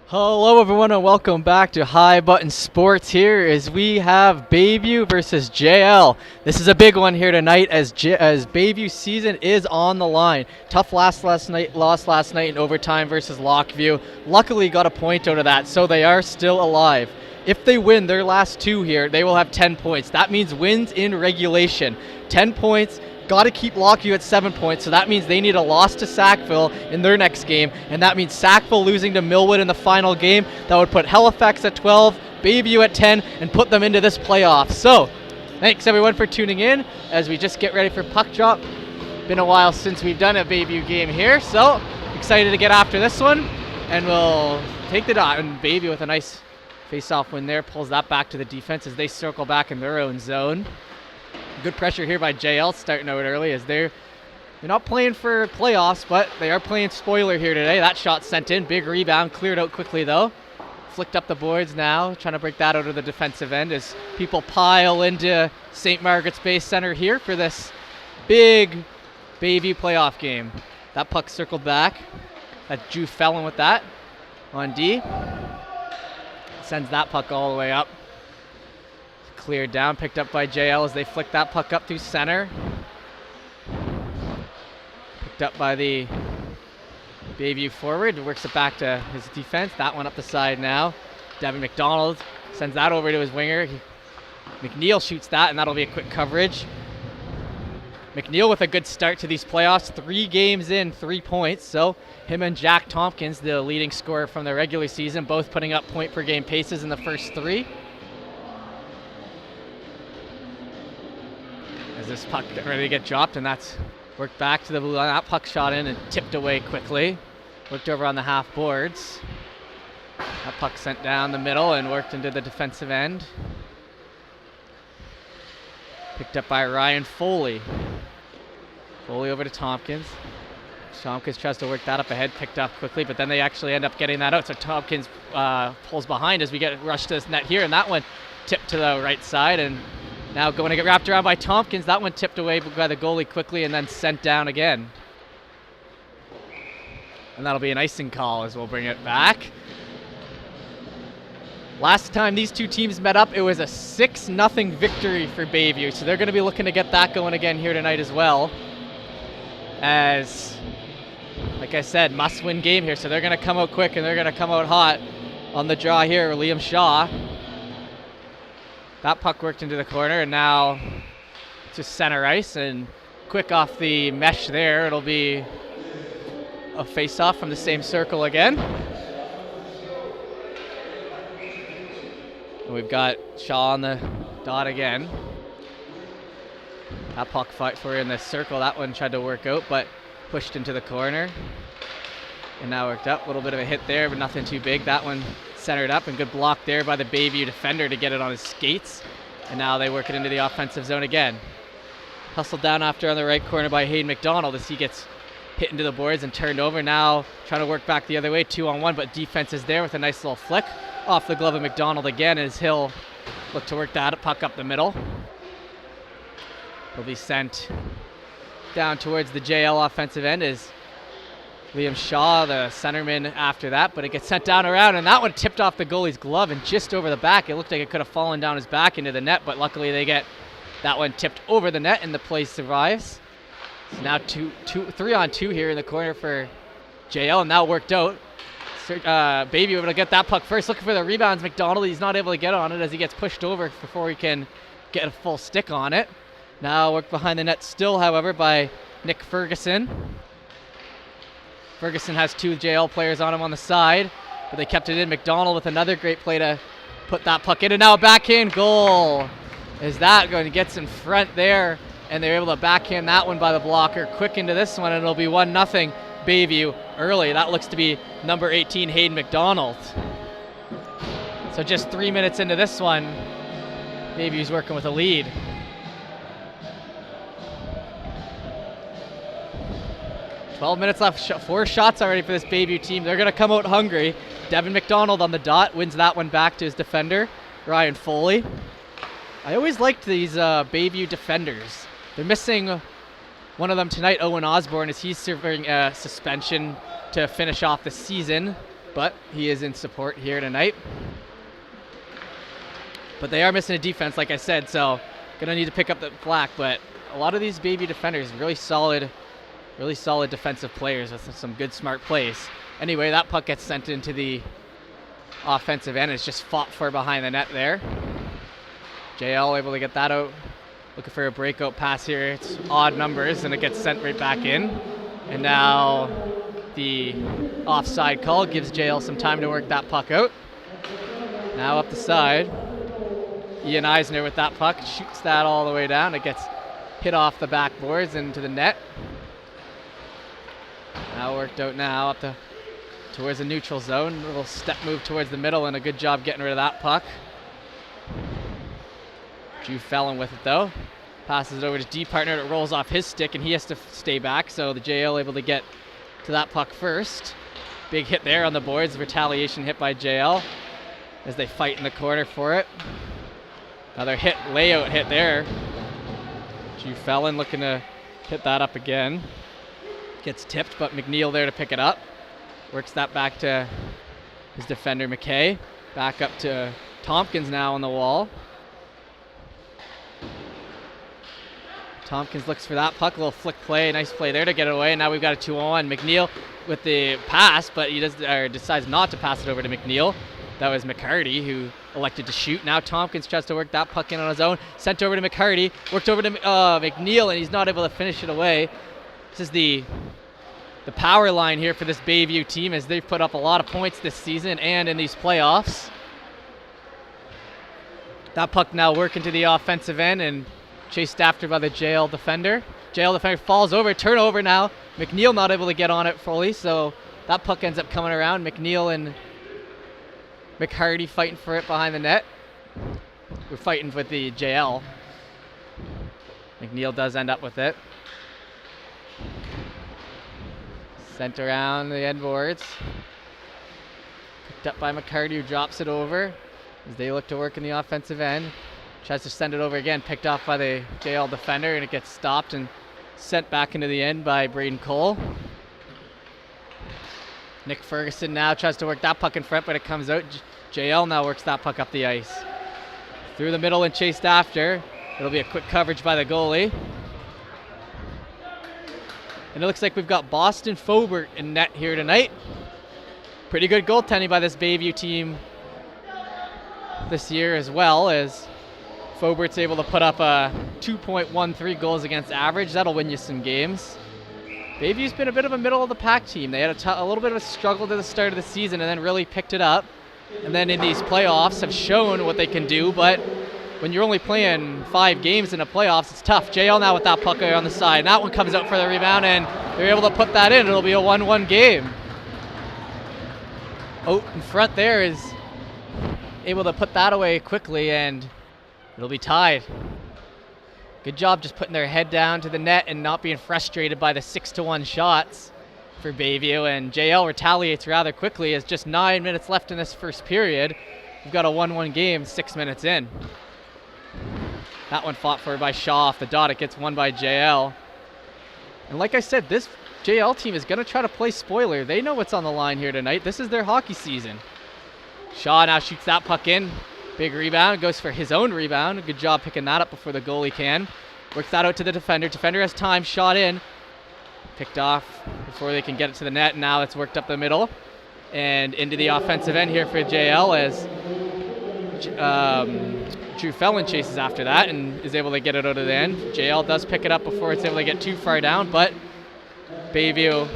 Hello everyone and welcome back to High Button Sports here as we have Bayview versus JL. This is a big one here tonight as Bayview season is on the line. Tough loss last night in overtime versus Lockview. Luckily got a point out of that, so they are still alive. If they win their last two here, they will have 10 points. That means wins in regulation. 10 points. Got to keep Lockview at 7 points, so that means they need a loss to Sackville in their next game, and that means Sackville losing to Millwood in the final game. That would put Halifax at 12, Bayview at 10, and put them into this playoff. So, thanks everyone for tuning in as we just get ready for puck drop. Been a while since we've done a Bayview game here, so excited to get after this one, and we'll take the dot. And Bayview with a nice face-off win there, pulls that back to the defense as they circle back in their own zone. Good pressure here by JL starting out early as they're not playing for playoffs, but they are playing spoiler here today. That shot sent in, big rebound, cleared out quickly though. Flicked up the boards now, trying to break that out of the defensive end as people pile into St. Margaret's Bay Center here for this big Bayview playoff game. That puck circled back. That Jew fell in with that on D. Sends that puck all the way up. Cleared down, picked up by JL as they flick that puck up through center. Picked up by the Bayview forward, works it back to his defense. That one up the side now. Devin McDonald sends that over to his winger. McNeil shoots that, and that'll be a quick coverage. McNeil with a good start to these playoffs. 3 games in, 3 points. So him and Jack Tompkins, the leading scorer from the regular season, both putting up point per game paces in the first 3. This puck ready to get dropped, and that's worked back to the blue line. That puck shot in and tipped away quickly. Worked over on the half boards. That puck sent down the middle and worked into the defensive end. Picked up by Ryan Foley. Foley over to Tompkins. Tompkins tries to work that up ahead, picked up quickly, but then they actually end up getting that out. So Tompkins pulls behind as we get rushed to this net here, and that one tipped to the right side, and now going to get wrapped around by Tompkins. That one tipped away by the goalie quickly and then sent down again. And that'll be an icing call as we'll bring it back. Last time these two teams met up, it was a 6-0 victory for Bayview. So they're going to be looking to get that going again here tonight as well. As, like I said, must-win game here. So they're going to come out quick and they're going to come out hot on the draw here. Liam Shaw. That puck worked into the corner, and now just center ice, and quick off the mesh there. It'll be a face-off from the same circle again. And we've got Shaw on the dot again. That puck fight for in the circle. That one tried to work out, but pushed into the corner. And now worked up. A little bit of a hit there, but nothing too big. That one centered up, and good block there by the Bayview defender to get it on his skates. And now they work it into the offensive zone again. Hustled down after on the right corner by Hayden McDonald as he gets hit into the boards and turned over. Now trying to work back the other way, 2-on-1, but defense is there with a nice little flick off the glove of McDonald again as he'll look to work that puck up the middle. He'll be sent down towards the JL offensive end as Liam Shaw, the centerman, after that, but it gets sent down around, and that one tipped off the goalie's glove and just over the back. It looked like it could have fallen down his back into the net, but luckily they get that one tipped over the net and the play survives. So now 3-on-2 here in the corner for JL, and now worked out. Bayview able to get that puck first, looking for the rebounds. McDonald, he's not able to get on it as he gets pushed over before he can get a full stick on it. Now worked behind the net still, however, by Nick Ferguson. Ferguson has 2 JL players on him on the side, but they kept it in. McDonald with another great play to put that puck in, and now a backhand goal. Is that going to get in front there, and they're able to backhand that one by the blocker. Quick into this one, and it'll be 1-0 Bayview early. That looks to be number 18, Hayden McDonald. So just 3 minutes into this one, Bayview's working with a lead. 12 minutes left, 4 shots already for this Bayview team. They're going to come out hungry. Devin McDonald on the dot, wins that one back to his defender, Ryan Foley. I always liked these Bayview defenders. They're missing one of them tonight, Owen Osborne, as he's serving a suspension to finish off the season. but he is in support here tonight. But they are missing a defense, like I said, so gonna need to pick up the slack. But a lot of these Bayview defenders, really solid defensive players with some good smart plays. Anyway, that puck gets sent into the offensive end. It's just fought for behind the net there. JL able to get that out. Looking for a breakout pass here. It's odd numbers, and it gets sent right back in. And now the offside call gives JL some time to work that puck out. Now up the side. Ian Eisner with that puck, shoots that all the way down. It gets hit off the backboards into the net. Now worked out now up towards the neutral zone. A little step move towards the middle, and a good job getting rid of that puck. Drew Fellon with it though. Passes it over to D partner. It rolls off his stick, and he has to stay back. So the JL able to get to that puck first. Big hit there on the boards. Retaliation hit by JL as they fight in the corner for it. Another layout hit there. Drew Fellon looking to hit that up again. Gets tipped, but McNeil there to pick it up. Works that back to his defender, McKay. Back up to Tompkins now on the wall. Tompkins looks for that puck, a little flick play, nice play there to get it away. And now we've got a 2-on-1. McNeil with the pass, but he decides not to pass it over to McNeil. That was McCarty who elected to shoot. Now Tompkins tries to work that puck in on his own. Sent over to McCarty, worked over to McNeil, and he's not able to finish it away. This is the power line here for this Bayview team, as they've put up a lot of points this season and in these playoffs. That puck now working to the offensive end and chased after by the JL defender. JL defender falls over, turnover now. McNeil not able to get on it fully, so that puck ends up coming around. McNeil and McCarty fighting for it behind the net. We're fighting with the JL. McNeil does end up with it. Sent around the end boards. Picked up by McCarty, who drops it over as they look to work in the offensive end. Tries to send it over again, picked off by the JL defender, and it gets stopped and sent back into the end by Braden Cole. Nick Ferguson now tries to work that puck in front, but it comes out. JL now works that puck up the ice. Through the middle and chased after. It'll be a quick coverage by the goalie. And it looks like we've got Boston Fobert in net here tonight. Pretty good goaltending by this Bayview team this year, as well as Fobert's able to put up a 2.13 goals against average. That'll win you some games. Bayview's been a bit of a middle of the pack team. They had a little bit of a struggle to the start of the season and then really picked it up. And then in these playoffs have shown what they can do, but when you're only playing 5 games in the playoffs, it's tough. JL now with that puck on the side. And that one comes out for the rebound, and they're able to put that in. It'll be a 1-1 game. Out in front there is able to put that away quickly, and it'll be tied. Good job just putting their head down to the net and not being frustrated by the 6-1 shots for Bayview. And JL retaliates rather quickly as just 9 minutes left in this first period. We've got a 1-1 game 6 minutes in. That one fought for by Shaw off the dot. It gets won by JL. And like I said, this JL team is going to try to play spoiler. They know what's on the line here tonight. This is their hockey season. Shaw now shoots that puck in. Big rebound, goes for his own rebound. Good job picking that up before the goalie can. Works that out to the defender. Defender has time, shot in. Picked off before they can get it to the net. Now it's worked up the middle and into the offensive end here for JL as Drew Fellon chases after that and is able to get it out of the end. JL does pick it up before it's able to get too far down, but Bayview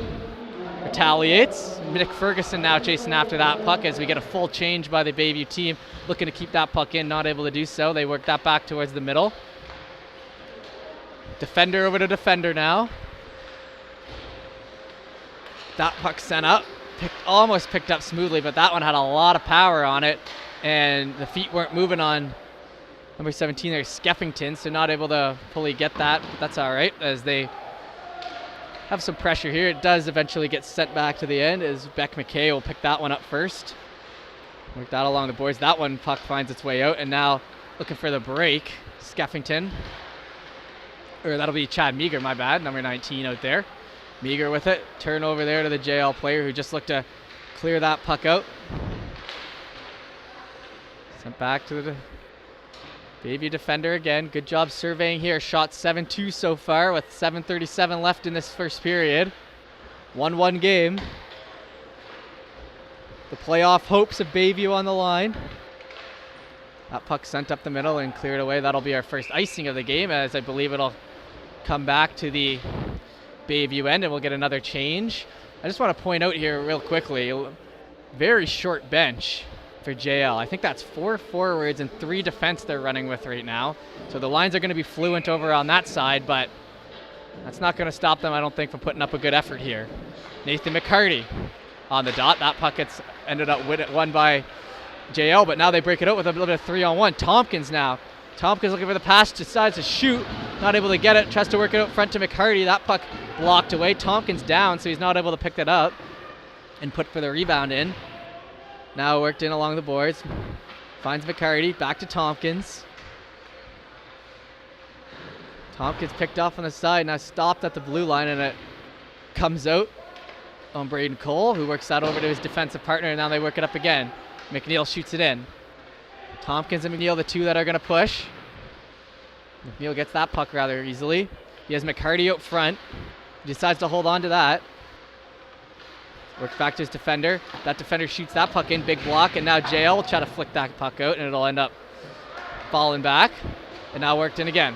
retaliates. Nick Ferguson now chasing after that puck as we get a full change by the Bayview team, looking to keep that puck in, not able to do so. They work that back towards the middle. Defender over to defender now. That puck sent up, almost picked up smoothly, but that one had a lot of power on it, and the feet weren't moving on number 17 there, Skeffington, so not able to fully get that, but that's all right as they have some pressure here. It does eventually get sent back to the end as Beck McKay will pick that one up first. Work that along the boards. That one puck finds its way out, and now looking for the break, Skeffington. Or that'll be Chad Meager, my bad, number 19 out there. Meager with it. Turn over there to the JL player who just looked to clear that puck out. Sent back to the Bayview defender again. Good job surveying here. Shot 7-2 so far with 7:37 left in this first period. 1-1 game. The playoff hopes of Bayview on the line. That puck sent up the middle and cleared away. That'll be our first icing of the game, as I believe it'll come back to the Bayview end and we'll get another change. I just want to point out here real quickly, very short bench for JL. I think that's 4 forwards and 3 defense they're running with right now. So the lines are going to be fluent over on that side, but that's not going to stop them, I don't think, from putting up a good effort here. Nathan McCarty on the dot. That puck ended up won by JL, but now they break it out with a little bit of 3-on-1. Tompkins now. Tompkins looking for the pass, decides to shoot, not able to get it, tries to work it out front to McCarty. That puck blocked away. Tompkins down, so he's not able to pick that up and put for the rebound in. Now worked in along the boards. Finds McCarty, back to Tompkins. Tompkins picked off on the side, now stopped at the blue line, and it comes out on Braden Cole, who works that over to his defensive partner, and now they work it up again. McNeil shoots it in. Tompkins and McNeil, the two that are going to push. McNeil gets that puck rather easily. He has McCarty out front. He decides to hold on to that. Works back to his defender. That defender shoots that puck in, big block, and now JL will try to flick that puck out, and it'll end up falling back. And now worked in again.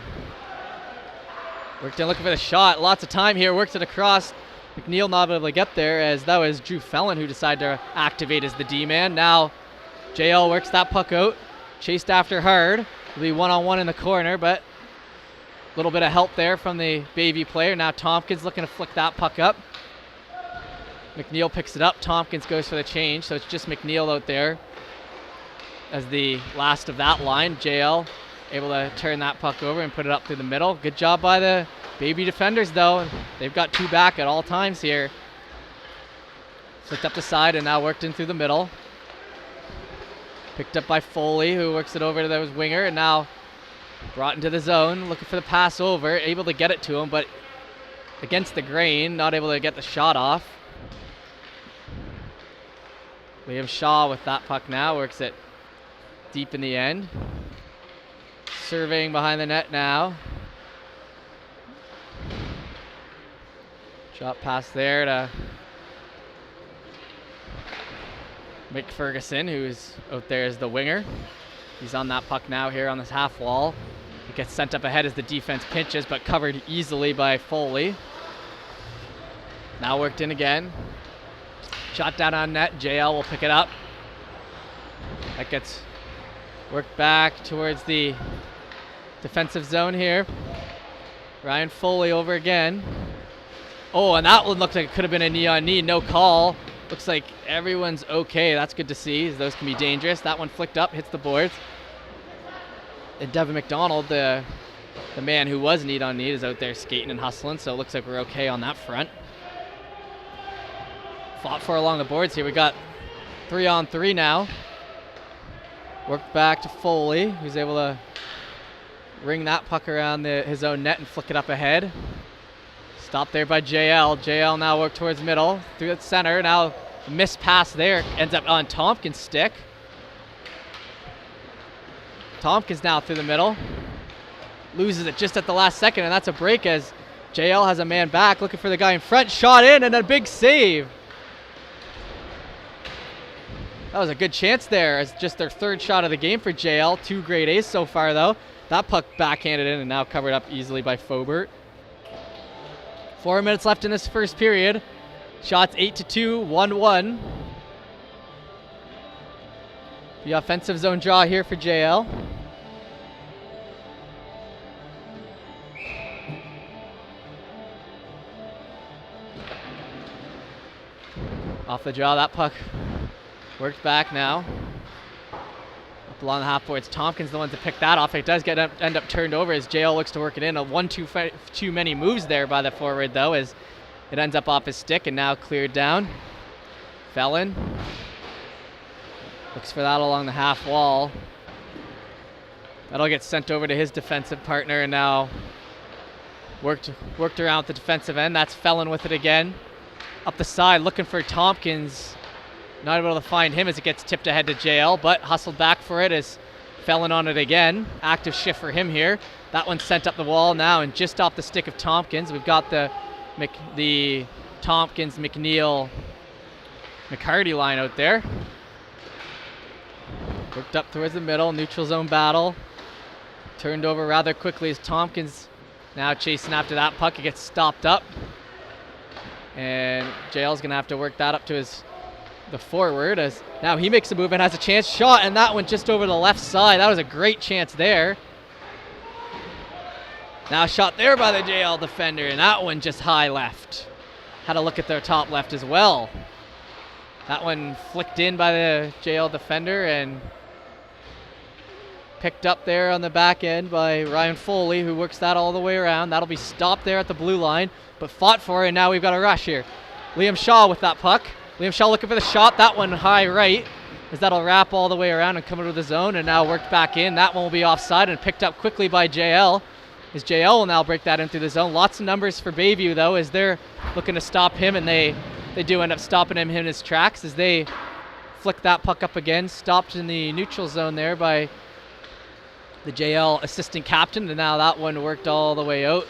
Worked in looking for the shot. Lots of time here. Works it across. McNeil not able to get there, as that was Drew Fellon who decided to activate as the D-man. Now JL works that puck out. Chased after hard. It'll be one-on-one in the corner, but a little bit of help there from the Bayview player. Now Tompkins looking to flick that puck up. McNeil picks it up. Tompkins goes for the change, so it's just McNeil out there as the last of that line. JL able to turn that puck over and put it up through the middle. Good job by the Bayview defenders, though. They've got 2 back at all times here. Flicked up the side and now worked in through the middle. Picked up by Foley, who works it over to his winger, and now brought into the zone, looking for the pass over, able to get it to him, but against the grain, not able to get the shot off. Liam Shaw with that puck now, works it deep in the end. Surveying behind the net now. Shot pass there to Mick Ferguson, who's out there as the winger. He's on that puck now here on this half wall. It gets sent up ahead as the defense pinches, but covered easily by Foley. Now worked in again. Shot down on net. JL will pick it up. That gets worked back towards the defensive zone here. Ryan Foley over again. Oh, and that one looked like it could have been a knee-on-knee. No call. Looks like everyone's okay. That's good to see, as those can be dangerous. That one flicked up, hits the boards. And Devin McDonald, the man who was knee-on-knee, is out there skating and hustling, so it looks like we're okay on that front. Fought for along the boards here. We got 3-on-3 now. Worked back to Foley, who's able to ring that puck around his own net and flick it up ahead. Stopped there by JL. JL now worked towards middle, through the center. Now the missed pass there ends up on Tompkins' stick. Tompkins now through the middle. Loses it just at the last second, and that's a break as JL has a man back, looking for the guy in front. Shot in, and a big save. That was a good chance there. It's just their 3rd shot of the game for JL. 2 grade A's so far, though. That puck backhanded in and now covered up easily by Fobert. 4 minutes left in this first period. Shots 8-2, 1-1. The offensive zone draw here for JL. Off the draw, that puck worked back now. Up along the half boards. Tompkins the one to pick that off. It does end up turned over as JL looks to work it in. A 1-2 too many moves there by the forward, though, as it ends up off his stick and now cleared down. Fellon looks for that along the half wall. That'll get sent over to his defensive partner, and now worked around with the defensive end. That's Fellon with it again. Up the side, looking for Tompkins. Not able to find him as it gets tipped ahead to JL, but hustled back for it as Felon on it again. Active shift for him here. That one sent up the wall now and just off the stick of Tompkins. We've got the Tompkins, McNeil, McCarty line out there. Worked up towards the middle, neutral zone battle. Turned over rather quickly as Tompkins now chasing after that puck. It gets stopped up. And JL's gonna have to work that up to the forward as now he makes a move and has a chance. Shot, and that one just over the left side. That was a great chance there. Now shot there by the JL defender, and that one just high left. Had a look at their top left as well. That one flicked in by the JL defender and picked up there on the back end by Ryan Foley, who works that all the way around. That'll be stopped there at the blue line, but fought for it, and now we've got a rush here. Liam Shaw with that puck. Liam Shaw looking for the shot. That one high right, as that'll wrap all the way around and come into the zone, and now worked back in. That one will be offside and picked up quickly by JL, as JL will now break that into the zone. Lots of numbers for Bayview, though, as they're looking to stop him, and they do end up stopping him in his tracks as they flick that puck up again. Stopped in the neutral zone there by the JL assistant captain, and now that one worked all the way out,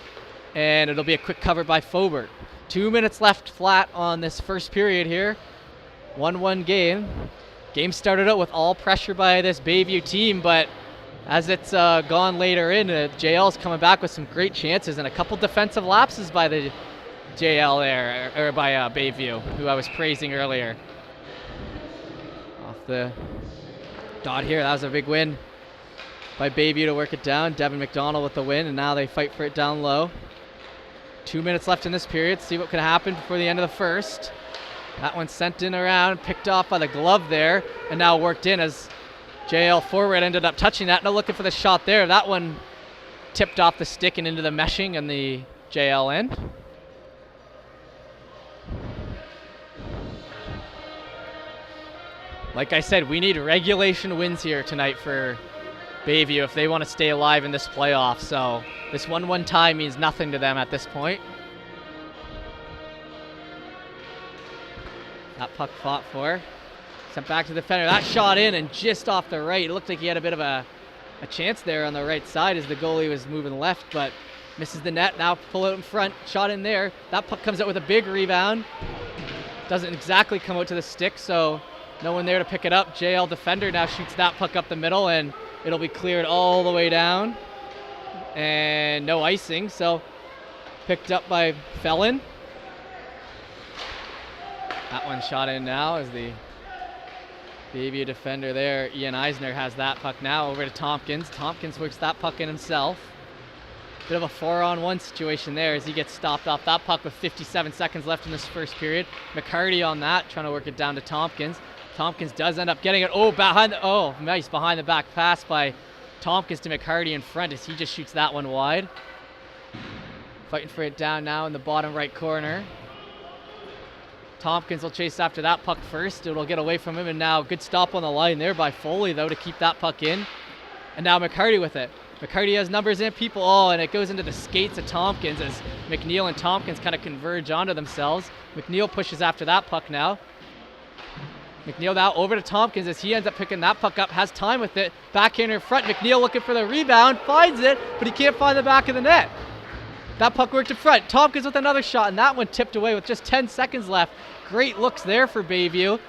and it'll be a quick cover by Fobert. 2 minutes left flat on this first period here. 1-1 game. Game started out with all pressure by this Bayview team, but as it's gone later in, JL's coming back with some great chances and a couple defensive lapses by the JL there, or by Bayview, who I was praising earlier. Off the dot here, that was a big win by Bayview to work it down. Devin McDonald with the win, and now they fight for it down low. 2 minutes left in this period. See what can happen before the end of the first. That one sent in around, picked off by the glove there, and now worked in as JL forward ended up touching that. No looking for the shot there. That one tipped off the stick and into the meshing in the JL end. Like I said, we need regulation wins here tonight for Bayview if they want to stay alive in this playoff. So this 1-1 tie means nothing to them at this point. That puck fought for. Sent back to the defender. That shot in and just off the right. It looked like he had a bit of a chance there on the right side as the goalie was moving left, but misses the net. Now pull out in front. Shot in there. That puck comes out with a big rebound. Doesn't exactly come out to the stick, so no one there to pick it up. JL defender now shoots that puck up the middle, and it'll be cleared all the way down. And no icing, so picked up by Felon. That one shot in now as the Bayview defender there, Ian Eisner, has that puck now over to Tompkins. Tompkins works that puck in himself. Bit of a 4-on-1 situation there as he gets stopped off that puck with 57 seconds left in this first period. McCarty on that, trying to work it down to Tompkins. Tompkins does end up getting it. Nice behind the back pass by Tompkins to McCarty in front as he just shoots that one wide. Fighting for it down now in the bottom right corner. Tompkins will chase after that puck first. It'll get away from him, and now good stop on the line there by Foley, though, to keep that puck in. And now McCarty with it. McCarty has numbers and people. And it goes into the skates of Tompkins as McNeil and Tompkins kind of converge onto themselves. McNeil pushes after that puck now. McNeil now over to Tompkins as he ends up picking that puck up, has time with it. Backhander in front. McNeil looking for the rebound, finds it, but he can't find the back of the net. That puck worked in front. Tompkins with another shot, and that one tipped away with just 10 seconds left. Great looks there for Bayview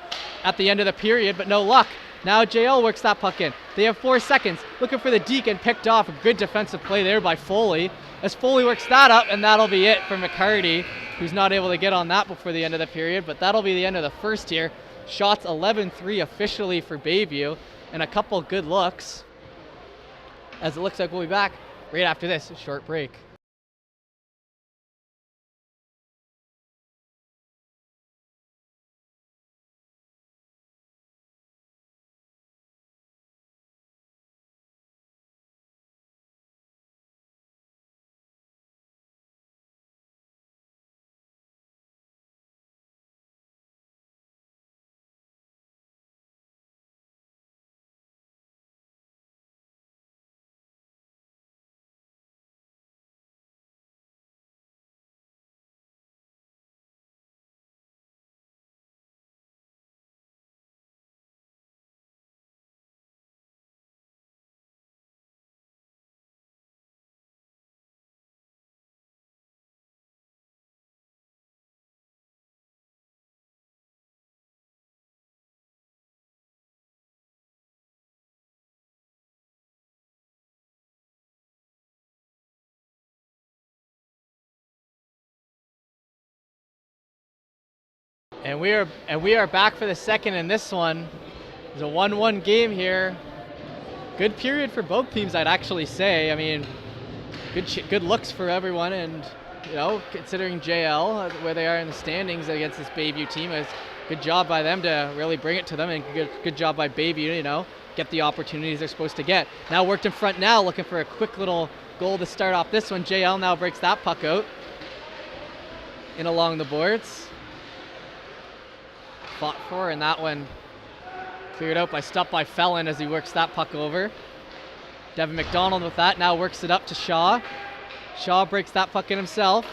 at the end of the period, but no luck. Now JL works that puck in. They have 4 seconds. Looking for the deke and picked off. A good defensive play there by Foley. As Foley works that up, and that'll be it for McCarty, who's not able to get on that before the end of the period, but that'll be the end of the first here. Shots 11-3 officially for Bayview, and a couple good looks. As it looks like we'll be back right after this short break. And we are back for the second in this one. It's a 1-1 game here. Good period for both teams, I'd actually say. I mean, good looks for everyone, and considering JL where they are in the standings against this Bayview team, is good job by them to really bring it to them, and good job by Bayview, get the opportunities they're supposed to get. Now worked in front now, looking for a quick little goal to start off this one. JL now breaks that puck out in along the boards. Fought for, and that one cleared out by Felon as he works that puck over. Devin McDonald with that, now works it up to Shaw. Shaw breaks that puck in himself.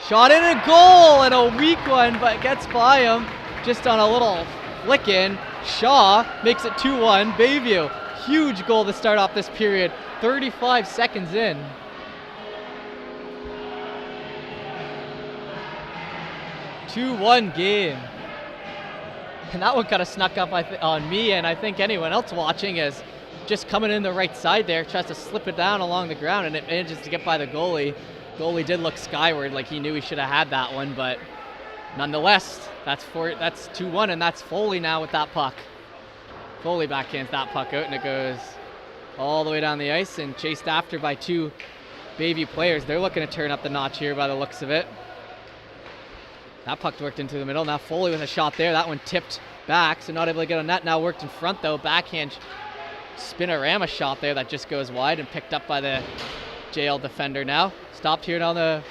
Shot in, a goal, and a weak one, but gets by him just on a little flick in. Shaw makes it 2-1, Bayview. Huge goal to start off this period, 35 seconds in. Two-1 game. And that one kind of snuck up on me, and I think anyone else watching, is just coming in the right side there, tries to slip it down along the ground, and it manages to get by the goalie. Goalie did look skyward, like he knew he should have had that one, but nonetheless, that's 2-1, and that's Foley now with that puck. Foley backhands that puck out, and it goes all the way down the ice and chased after by two Bayview players. They're looking to turn up the notch here by the looks of it. That puck worked into the middle. Now Foley with a shot there. That one tipped back, so not able to get on net. Now worked in front though. Backhand spinorama shot there that just goes wide and picked up by the JL defender now. Stopped here on the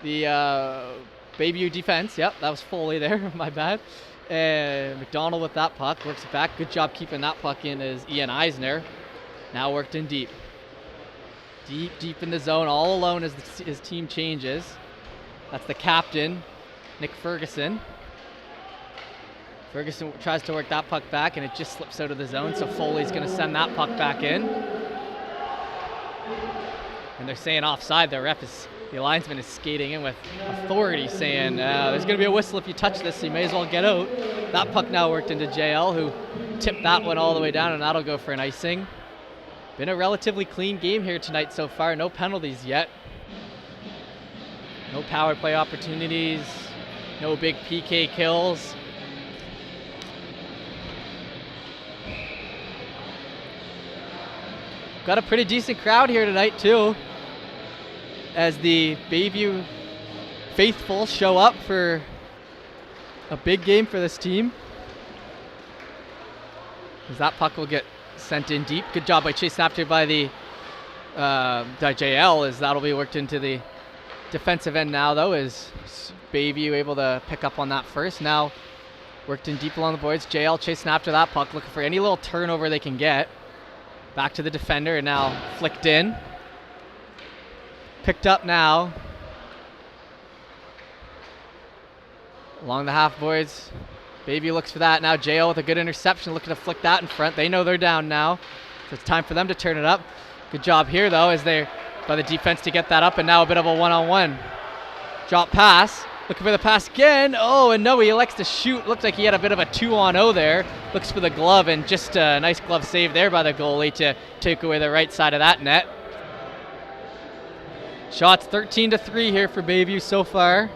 Bayview defense. Yep, that was Foley there. My bad. And McDonald with that puck. Works it back. Good job keeping that puck in is Ian Eisner. Now worked in deep. Deep in the zone. All alone as his team changes. That's the captain, Nick Ferguson. Ferguson tries to work that puck back, and it just slips out of the zone, so Foley's going to send that puck back in. And they're saying offside. The linesman is skating in with authority, saying there's going to be a whistle if you touch this, so you may as well get out. That puck now worked into JL, who tipped that one all the way down, and that'll go for an icing. Been a relatively clean game here tonight so far. No penalties yet. No power play opportunities. No big PK kills. Got a pretty decent crowd here tonight too, as the Bayview faithful show up for a big game for this team. As that puck will get sent in deep. Good job by chasing after by the JL, as that'll be worked into the defensive end now though, is Bayview able to pick up on that first. Now worked in deep along the boards. JL chasing after that puck, looking for any little turnover they can get. Back to the defender, and now flicked in. Picked up now. Along the half boards. Bayview looks for that. Now JL with a good interception, looking to flick that in front. They know they're down now, so it's time for them to turn it up. Good job here though, as they're by the defense to get that up, and now a bit of a one-on-one. Drop pass. Looking for the pass again. Oh, and no, he elects to shoot. Looks like he had a bit of a 2-on-0 there. Looks for the glove, and just a nice glove save there by the goalie to take away the right side of that net. Shots 13-3 here for Bayview so far.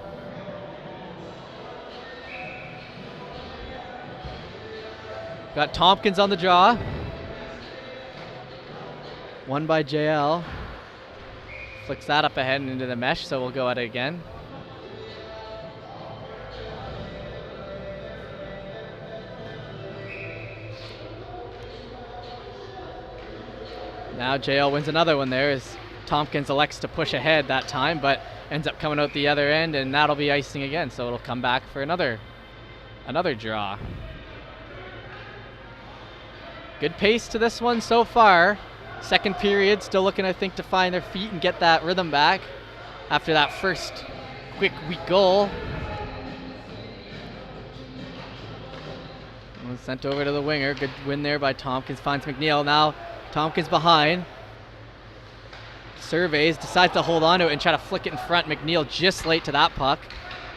Got Tompkins on the draw. One by JL. Flicks that up ahead and into the mesh, so we'll go at it again. Now JL wins another one there, as Tompkins elects to push ahead that time, but ends up coming out the other end, and that'll be icing again, so it'll come back for another draw. Good pace to this one so far. Second period, still looking, I think, to find their feet and get that rhythm back after that first quick, weak goal. Sent over to the winger. Good win there by Tompkins. Finds McNeil. Now Tompkins behind. Surveys, decides to hold on to it and try to flick it in front. McNeil just late to that puck.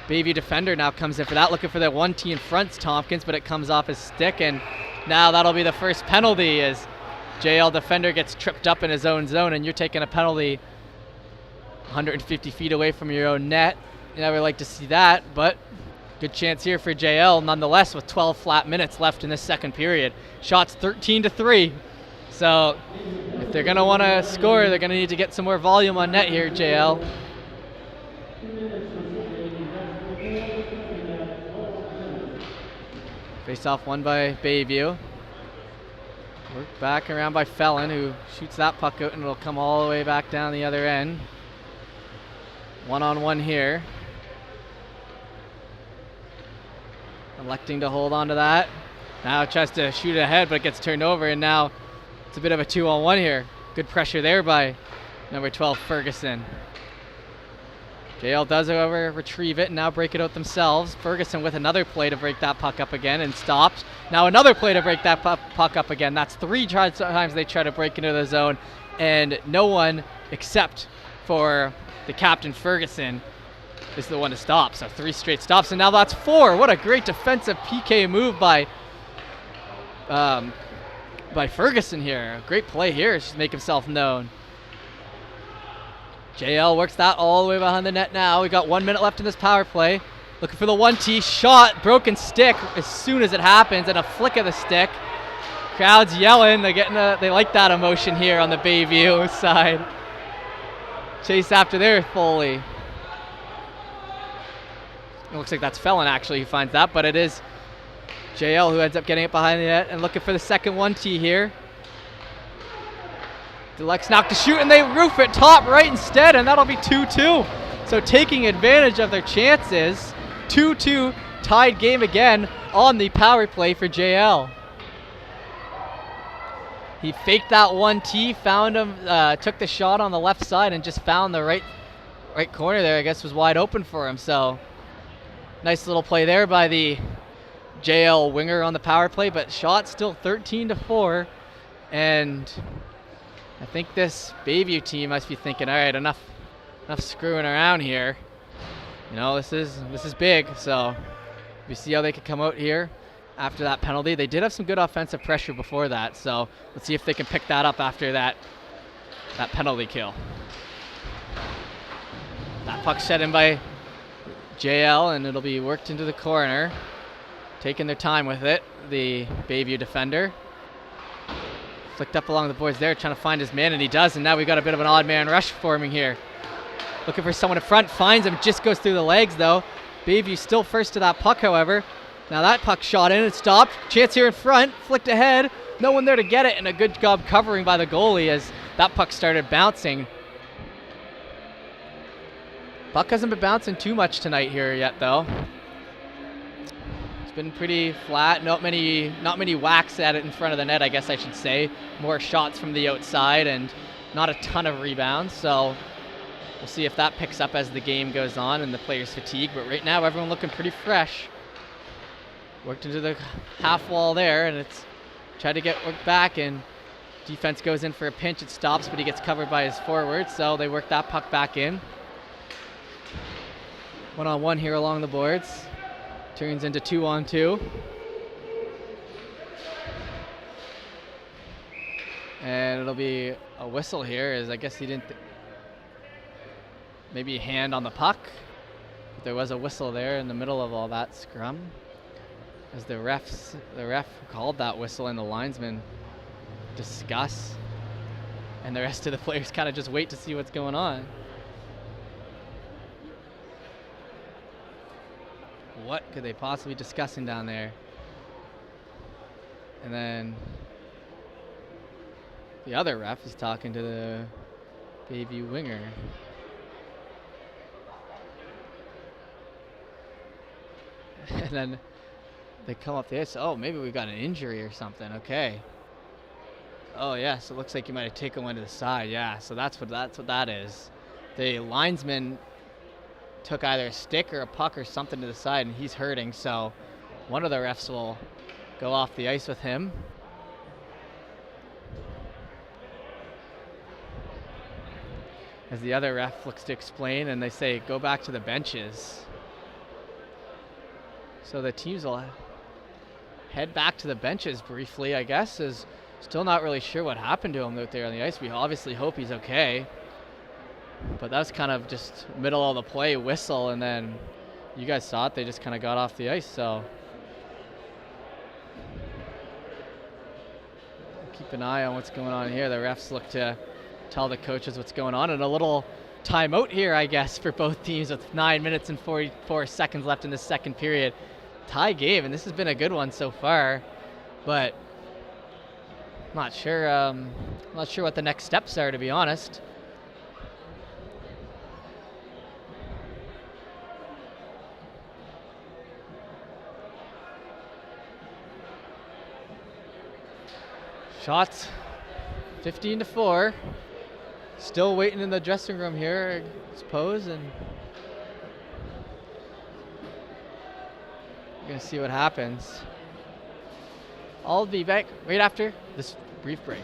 Bayview defender now comes in for that, looking for the 1T in front, Tompkins, but it comes off his stick, and now that'll be the first penalty as JL defender gets tripped up in his own zone, and you're taking a penalty 150 feet away from your own net. You never like to see that, but Good chance here for JL, nonetheless, with 12 flat minutes left in this second period. Shots 13-3. So if they're going to want to score, they're going to need to get some more volume on net here, JL. Face off won by Bayview. Worked back around by Felon, who shoots that puck out, and it'll come all the way back down the other end. One-on-one here. Electing to hold on to that. Now tries to shoot it ahead, but it gets turned over, and now it's a bit of a 2-on-1 here. Good pressure there by number 12, Ferguson. JL does, however, retrieve it and now break it out themselves. Ferguson with another play to break that puck up again and stops. Now another play to break that puck up again. That's 3 times they try to break into the zone, and no one except for the captain, Ferguson, is the one to stop. So 3 straight stops, and now that's 4. What a great defensive PK move by Ferguson here. Great play here to make himself known. JL works that all the way behind the net now. We got 1 minute left in this power play. Looking for the 1T shot, broken stick as soon as it happens, and a flick of the stick. Crowd's yelling. They like that emotion here on the Bayview side. Chase after there, Foley. It looks like that's Felon actually who finds that, but it is JL who ends up getting it behind the net and looking for the second 1T here. Deluxe knocked to shoot, and they roof it top right instead, and that'll be 2-2. So taking advantage of their chances, 2-2 tied game again on the power play for JL. He faked that 1T, found him, took the shot on the left side, and just found the right corner there. I guess was wide open for him. So nice little play there by the JL winger on the power play, but shot still 13-4, and I think this Bayview team must be thinking, all right, enough screwing around here. You know, this is big. So we see how they could come out here after that penalty. They did have some good offensive pressure before that, so let's see if they can pick that up after that penalty kill. That puck set in by JL, and it'll be worked into the corner. Taking their time with it, the Bayview defender. Flicked up along the boards there, trying to find his man, and he does, and now we've got a bit of an odd man rush forming here. Looking for someone in front, finds him, just goes through the legs though. Bayview still first to that puck, however. Now that puck shot in and stopped. Chance here in front, flicked ahead. No one there to get it, and a good job covering by the goalie as that puck started bouncing. Puck hasn't been bouncing too much tonight here yet though. Been pretty flat, not many whacks at it in front of the net, I guess I should say. More shots from the outside and not a ton of rebounds, so we'll see if that picks up as the game goes on and the players fatigue, but right now everyone looking pretty fresh. Worked into the half wall there, and it's tried to get worked back, and defense goes in for a pinch. It stops, but he gets covered by his forward, so they work that puck back in. 1-on-1 here along the boards. Turns into 2-on-2. And it'll be a whistle here, as I guess he didn't maybe hand on the puck. But there was a whistle there in the middle of all that scrum. As the ref called that whistle and the linesmen discuss. And the rest of the players kind of just wait to see what's going on. What could they possibly be discussing down there? And then the other ref is talking to the Bayview winger. And then they come up there, so oh, maybe we got an injury or something. Okay. Oh yeah, so it looks like you might have taken one to the side. Yeah, so that's what that is. The linesman took either a stick or a puck or something to the side, and he's hurting, so one of the refs will go off the ice with him. As the other ref looks to explain, and they say, go back to the benches. So the teams will head back to the benches briefly, I guess, is still not really sure what happened to him out there on the ice. We obviously hope he's okay. But that was kind of just middle of the play whistle, and then You guys saw it. They just kind of got off the ice, so keep an eye on what's going on here. The refs look to tell the coaches what's going on, and a little timeout here, I guess, for both teams with 9 minutes and 44 seconds left in the second period. Tie game, and this has been a good one so far, but not sure what the next steps are, to be honest. Shots 15-4. Still waiting in the dressing room here, I suppose, and we're gonna see what happens. I'll be back right after this brief break.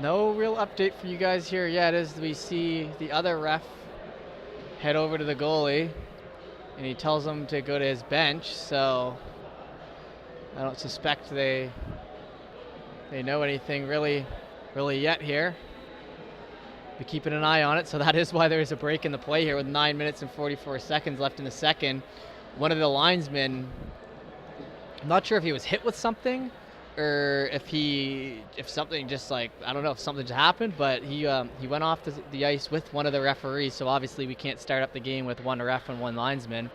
No real update for you guys here yet as we see the other ref head over to the goalie, and he tells him to go to his bench, so I don't suspect they know anything really yet here. Be keeping an eye on it, so that is why there is a break in the play here with 9 minutes and 44 seconds left in the second. One of the linesmen, I'm not sure if he was hit with something or if something just, like, I don't know if something just happened, but he went off the ice with one of the referees, so obviously we can't start up the game with one ref and one linesman.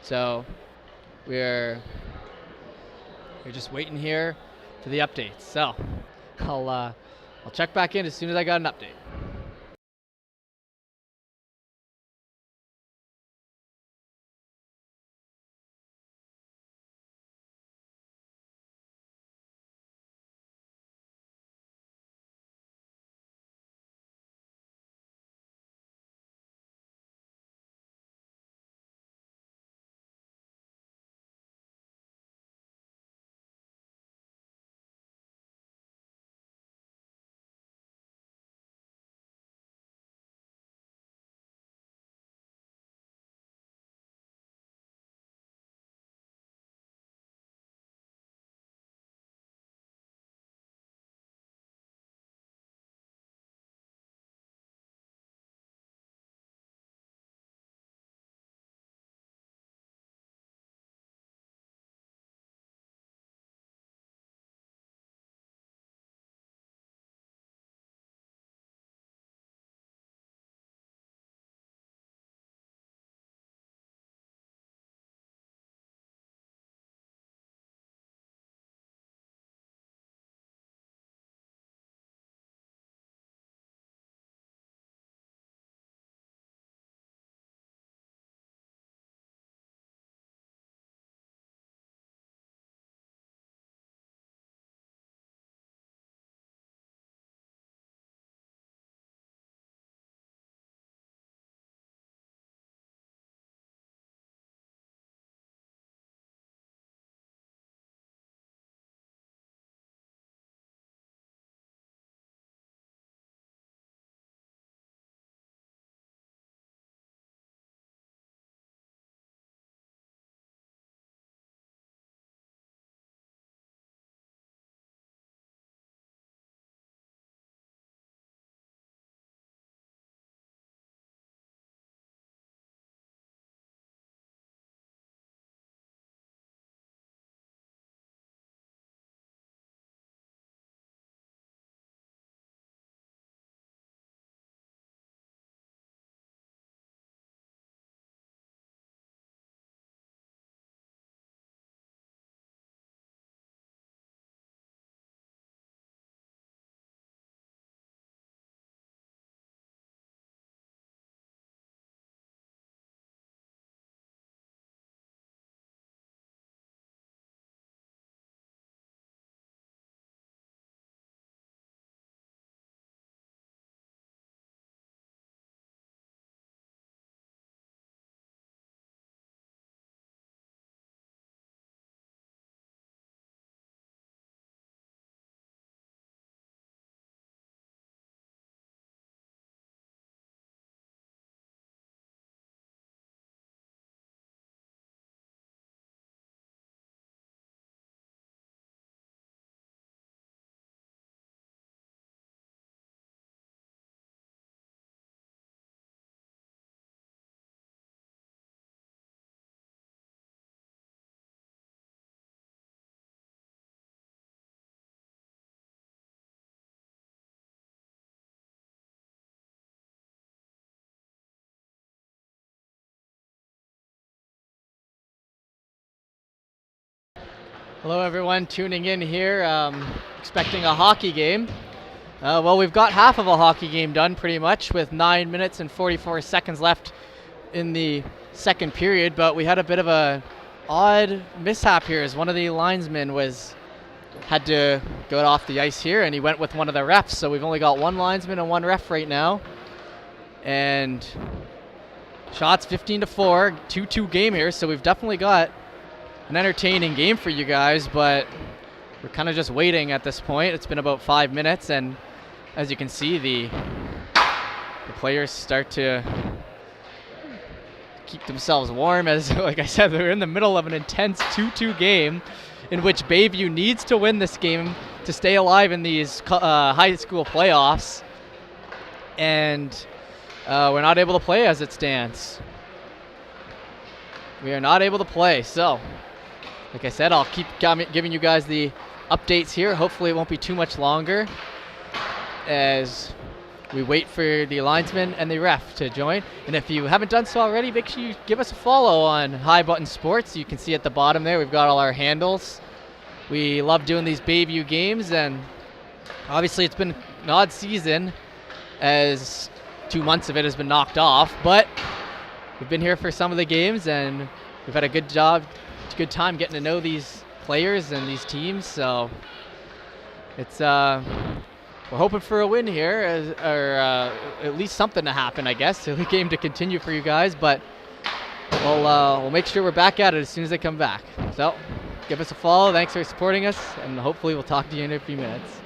So we're just waiting here for the updates. So I'll check back in as soon as I got an update. Hello everyone tuning in here, expecting a hockey game. Well, we've got half of a hockey game done pretty much with 9 minutes and 44 seconds left in the second period, but we had a bit of a odd mishap here as one of the linesmen had to go off the ice here, and he went with one of the refs, so we've only got one linesman and one ref right now. And shots 15-4, 2-2 game here, so we've definitely got an entertaining game for you guys, but we're kind of just waiting at this point. It's been about 5 minutes, and as you can see, the players start to keep themselves warm as, like I said, they're in the middle of an intense 2-2 game in which Bayview needs to win this game to stay alive in these high school playoffs, and we're not able to play as it stands. We are not able to play, so like I said, I'll keep giving you guys the updates here. Hopefully it won't be too much longer as we wait for the linesman and the ref to join. And if you haven't done so already, make sure you give us a follow on High Button Sports. You can see at the bottom there, we've got all our handles. We love doing these Bayview games, and obviously it's been an odd season as 2 months of it has been knocked off, but we've been here for some of the games and we've had a good time getting to know these players and these teams, so it's we're hoping for a win here, or at least something to happen, I guess. So the game to continue for you guys, but we'll make sure we're back at it as soon as they come back. So give us a follow. Thanks for supporting us, and hopefully we'll talk to you in a few minutes.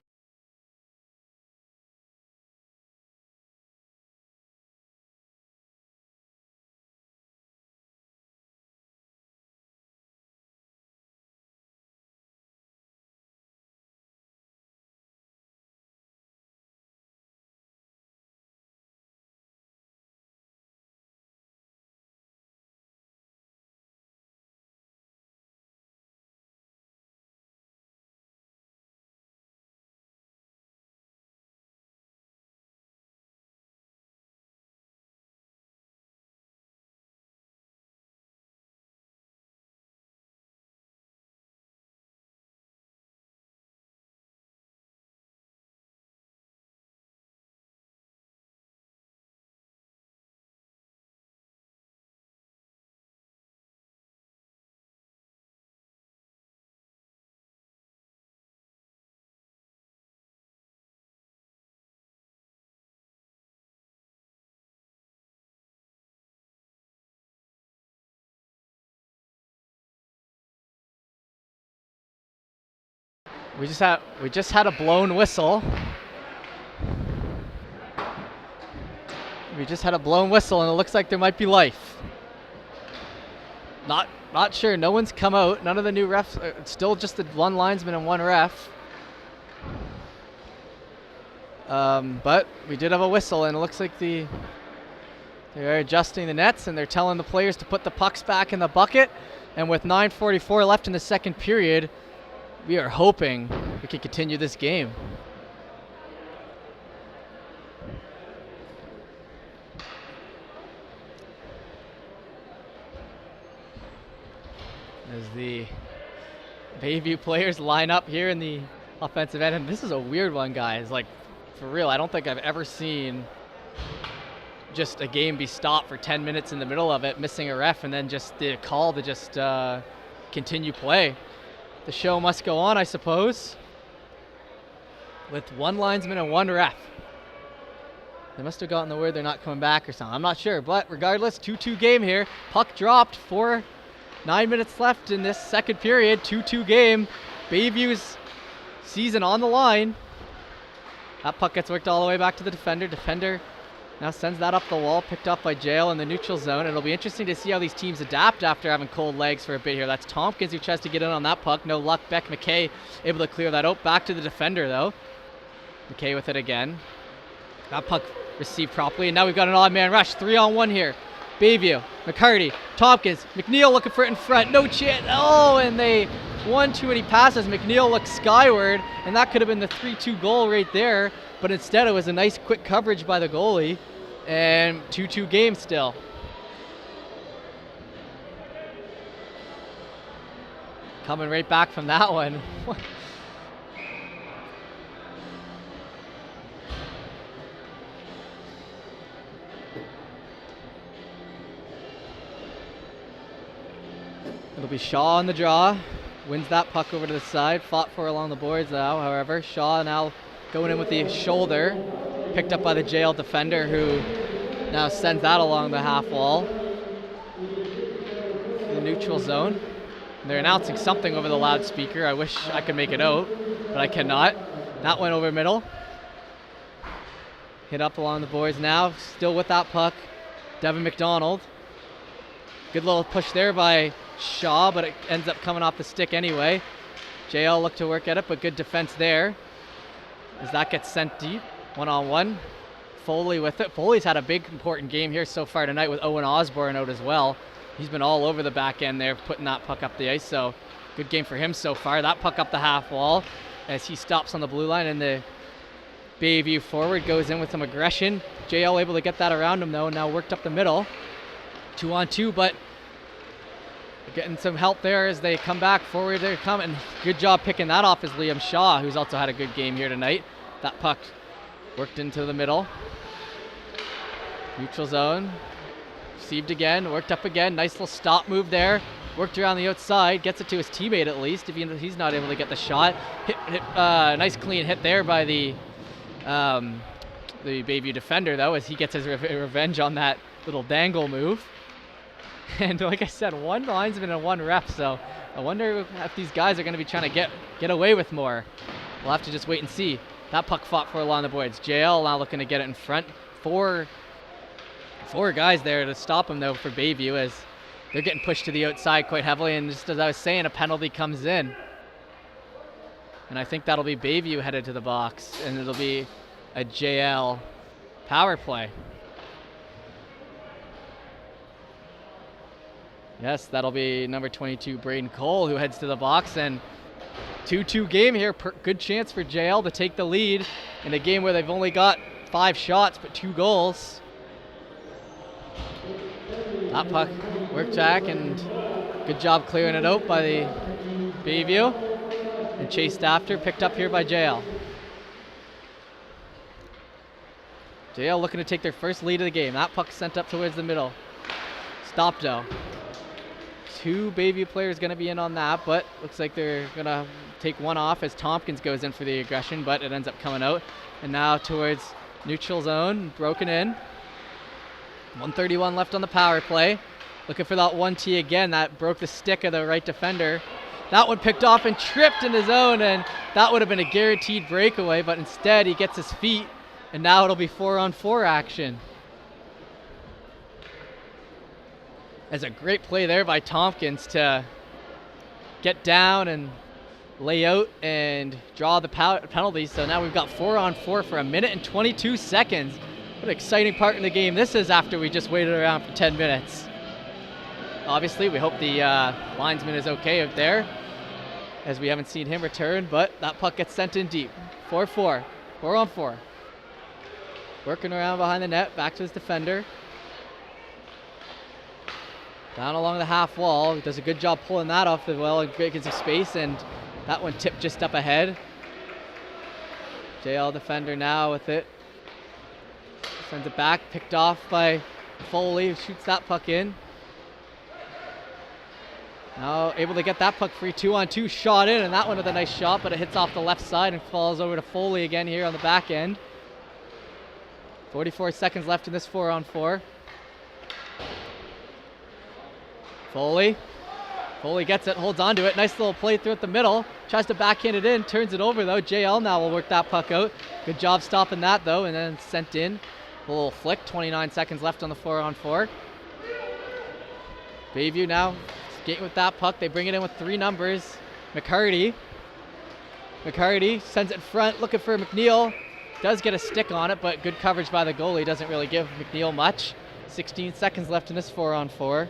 We just had a blown whistle. We just had a blown whistle, and it looks like there might be life. Not sure. No one's come out. None of the new refs. It's still just the one linesman and one ref. But we did have a whistle, and it looks like they're adjusting the nets, and they're telling the players to put the pucks back in the bucket. And with 9:44 left in the second period, we are hoping we can continue this game. As the Bayview players line up here in the offensive end, and this is a weird one, guys. Like, for real, I don't think I've ever seen just a game be stopped for 10 minutes in the middle of it, missing a ref, and then just the call to just continue play. The show must go on, I suppose, with one linesman and one ref. They must have gotten the word they're not coming back or something. I'm not sure, but regardless, 2-2 game here. Puck dropped 9 minutes left in this second period. 2-2 game. Bayview's season on the line. That puck gets worked all the way back to the defender. Defender now sends that up the wall, picked up by JL in the neutral zone. It'll be interesting to see how these teams adapt after having cold legs for a bit here. That's Tompkins who tries to get in on that puck. No luck. Beck McKay able to clear that out. Back to the defender, though. McKay with it again. That puck received properly, and now we've got an odd man rush. 3-on-1 here. Bayview, McCarty, Tompkins, McNeil looking for it in front. No chance. Oh, and they 1 too many passes. McNeil looks skyward, and that could have been the 3-2 goal right there. But instead, it was a nice quick coverage by the goalie, and 2-2 game still. Coming right back from that one. It'll be Shaw on the draw. Wins that puck over to the side. Fought for along the boards now, however. Shaw now going in with the shoulder. Picked up by the JL defender, who now sends that along the half wall. The neutral zone. They're announcing something over the loudspeaker. I wish I could make it out, but I cannot. That went over middle. Hit up along the boards now. Still with that puck. Devin McDonald. Good little push there by Shaw, but it ends up coming off the stick anyway. JL looked to work at it, but good defense there. As that gets sent deep. One-on-one. Foley with it. Foley's had a big important game here so far tonight with Owen Osborne out as well. He's been all over the back end there, putting that puck up the ice, so good game for him so far. That puck up the half wall as he stops on the blue line, and the Bayview forward goes in with some aggression. JL able to get that around him though, now worked up the middle. 2-on-2, but getting some help there as they come back forward. They're coming. Good job picking that off is Liam Shaw, who's also had a good game here tonight. That puck worked into the middle. Neutral zone. Received again, worked up again. Nice little stop move there. Worked around the outside, gets it to his teammate at least if he's not able to get the shot. Nice clean hit there by the Bayview defender though, as he gets his revenge on that little dangle move. And like I said, one linesman and one ref, so I wonder if these guys are going to be trying to get away with more. We'll have to just wait and see. That puck fought for along the boards. JL now looking to get it in front. Four guys there to stop him though for Bayview, as they're getting pushed to the outside quite heavily, and just as I was saying, a penalty comes in. And I think that'll be Bayview headed to the box, and it'll be a JL power play. Yes, that'll be number 22, Braden Cole, who heads to the box, and 2-2 game here. Good chance for JL to take the lead in a game where they've only got 5 shots but 2 goals. That puck worked back, and good job clearing it out by the Bayview, and chased after, picked up here by JL. JL looking to take their first lead of the game. That puck sent up towards the middle. Stopped though. 2 Bayview players going to be in on that, but looks like they're going to take one off as Tompkins goes in for the aggression, but it ends up coming out. And now towards neutral zone, broken in. 1:31 left on the power play. Looking for that 1T again. That broke the stick of the right defender. That one picked off and tripped in the zone, and that would have been a guaranteed breakaway, but instead he gets his feet, and now it'll be 4-on-4 action. That's a great play there by Tompkins to get down and lay out and draw the penalty. So now we've got 4-on-4 for 1 minute and 22 seconds. What an exciting part in the game this is after we just waited around for 10 minutes. Obviously, we hope the linesman is okay out there, as we haven't seen him return, but that puck gets sent in deep. 4-4, 4-on-4. Working around behind the net, back to his defender. Down along the half wall, he does a good job pulling that off the well and gets some space, and that one tipped just up ahead. JL defender now with it. Sends it back, picked off by Foley, who shoots that puck in. Now able to get that puck free, 2-on-2, shot in, and that one with a nice shot, but it hits off the left side and falls over to Foley again here on the back end. 44 seconds left in this 4-on-4. Foley gets it, holds on to it. Nice little play through at the middle. Tries to backhand it in, turns it over though. JL now will work that puck out. Good job stopping that though, and then sent in. A little flick, 29 seconds left on the 4-on-4. Bayview now skating with that puck. They bring it in with 3 numbers. McCarty sends it in front, looking for McNeil. Does get a stick on it, but good coverage by the goalie. Doesn't really give McNeil much. 16 seconds left in this 4-on-4.